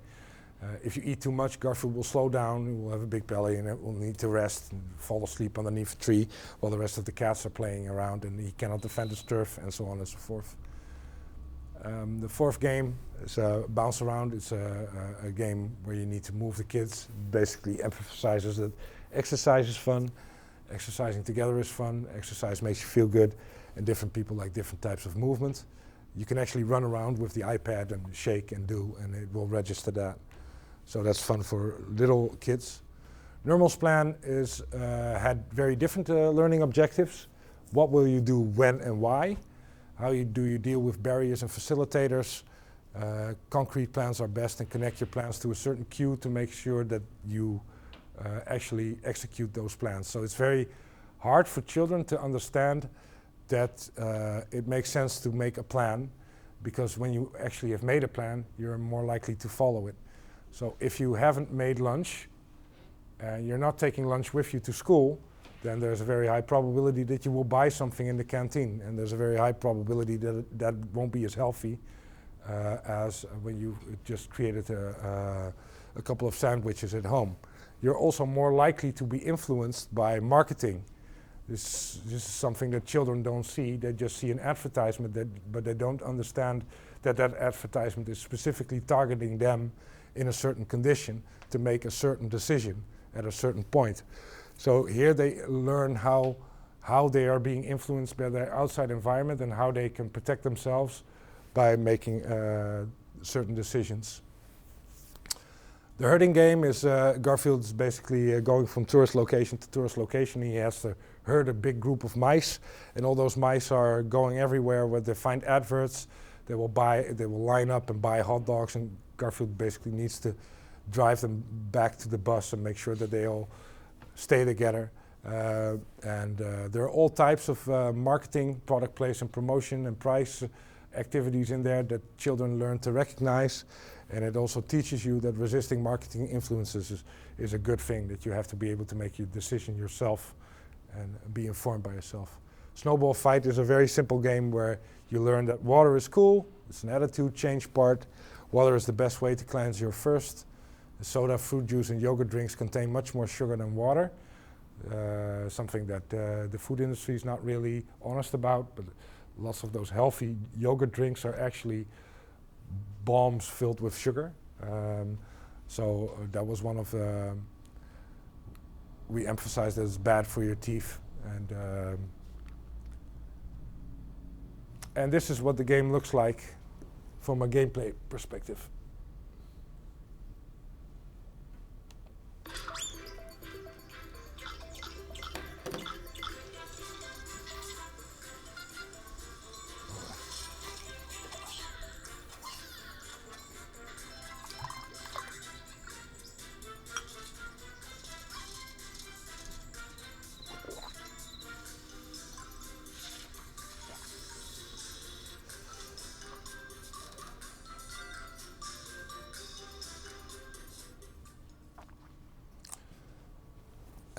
If you eat too much, Garfield will slow down, he will have a big belly, and it will need to rest and fall asleep underneath a tree while the rest of the cats are playing around, and he cannot defend his turf, and so on and so forth. The 4th game is Bounce Around. It's a game where you need to move the kids. Basically emphasizes that exercise is fun, exercising together is fun, exercise makes you feel good, and different people like different types of movement. You can actually run around with the iPad and shake and do, and it will register that. So that's fun for little kids. Normal's plan is had very different learning objectives. What will you do, when and why? How do you deal with barriers and facilitators? Concrete plans are best, and connect your plans to a certain cue to make sure that you actually execute those plans. So it's very hard for children to understand that it makes sense to make a plan, because when you actually have made a plan, you're more likely to follow it. So if you haven't made lunch, and you're not taking lunch with you to school, then there's a very high probability that you will buy something in the canteen, and there's a very high probability that that won't be as healthy as when you just created a couple of sandwiches at home. You're also more likely to be influenced by marketing. This is something that children don't see. They just see an advertisement, but they don't understand that that advertisement is specifically targeting them in a certain condition to make a certain decision at a certain point. So here they learn how they are being influenced by their outside environment and how they can protect themselves by making certain decisions. The herding game is Garfield's basically going from tourist location to tourist location. He has to herd a big group of mice, and all those mice are going everywhere where they find adverts. They will line up and buy hot dogs, and Garfield basically needs to drive them back to the bus and make sure that they all stay together. There are all types of marketing, product place and promotion and price activities in there that children learn to recognize. And it also teaches you that resisting marketing influences is a good thing, that you have to be able to make your decision yourself and be informed by yourself. Snowball Fight is a very simple game where you learn that water is cool. It's an attitude change part. Water is the best way to cleanse your thirst. Soda, fruit juice, and yogurt drinks contain much more sugar than water. Something that the food industry is not really honest about, but lots of those healthy yogurt drinks are actually bombs filled with sugar. So that was one of the, we emphasized that it's bad for your teeth. And this is what the game looks like from a gameplay perspective.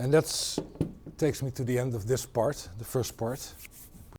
And that takes me to the end of this part, the first part.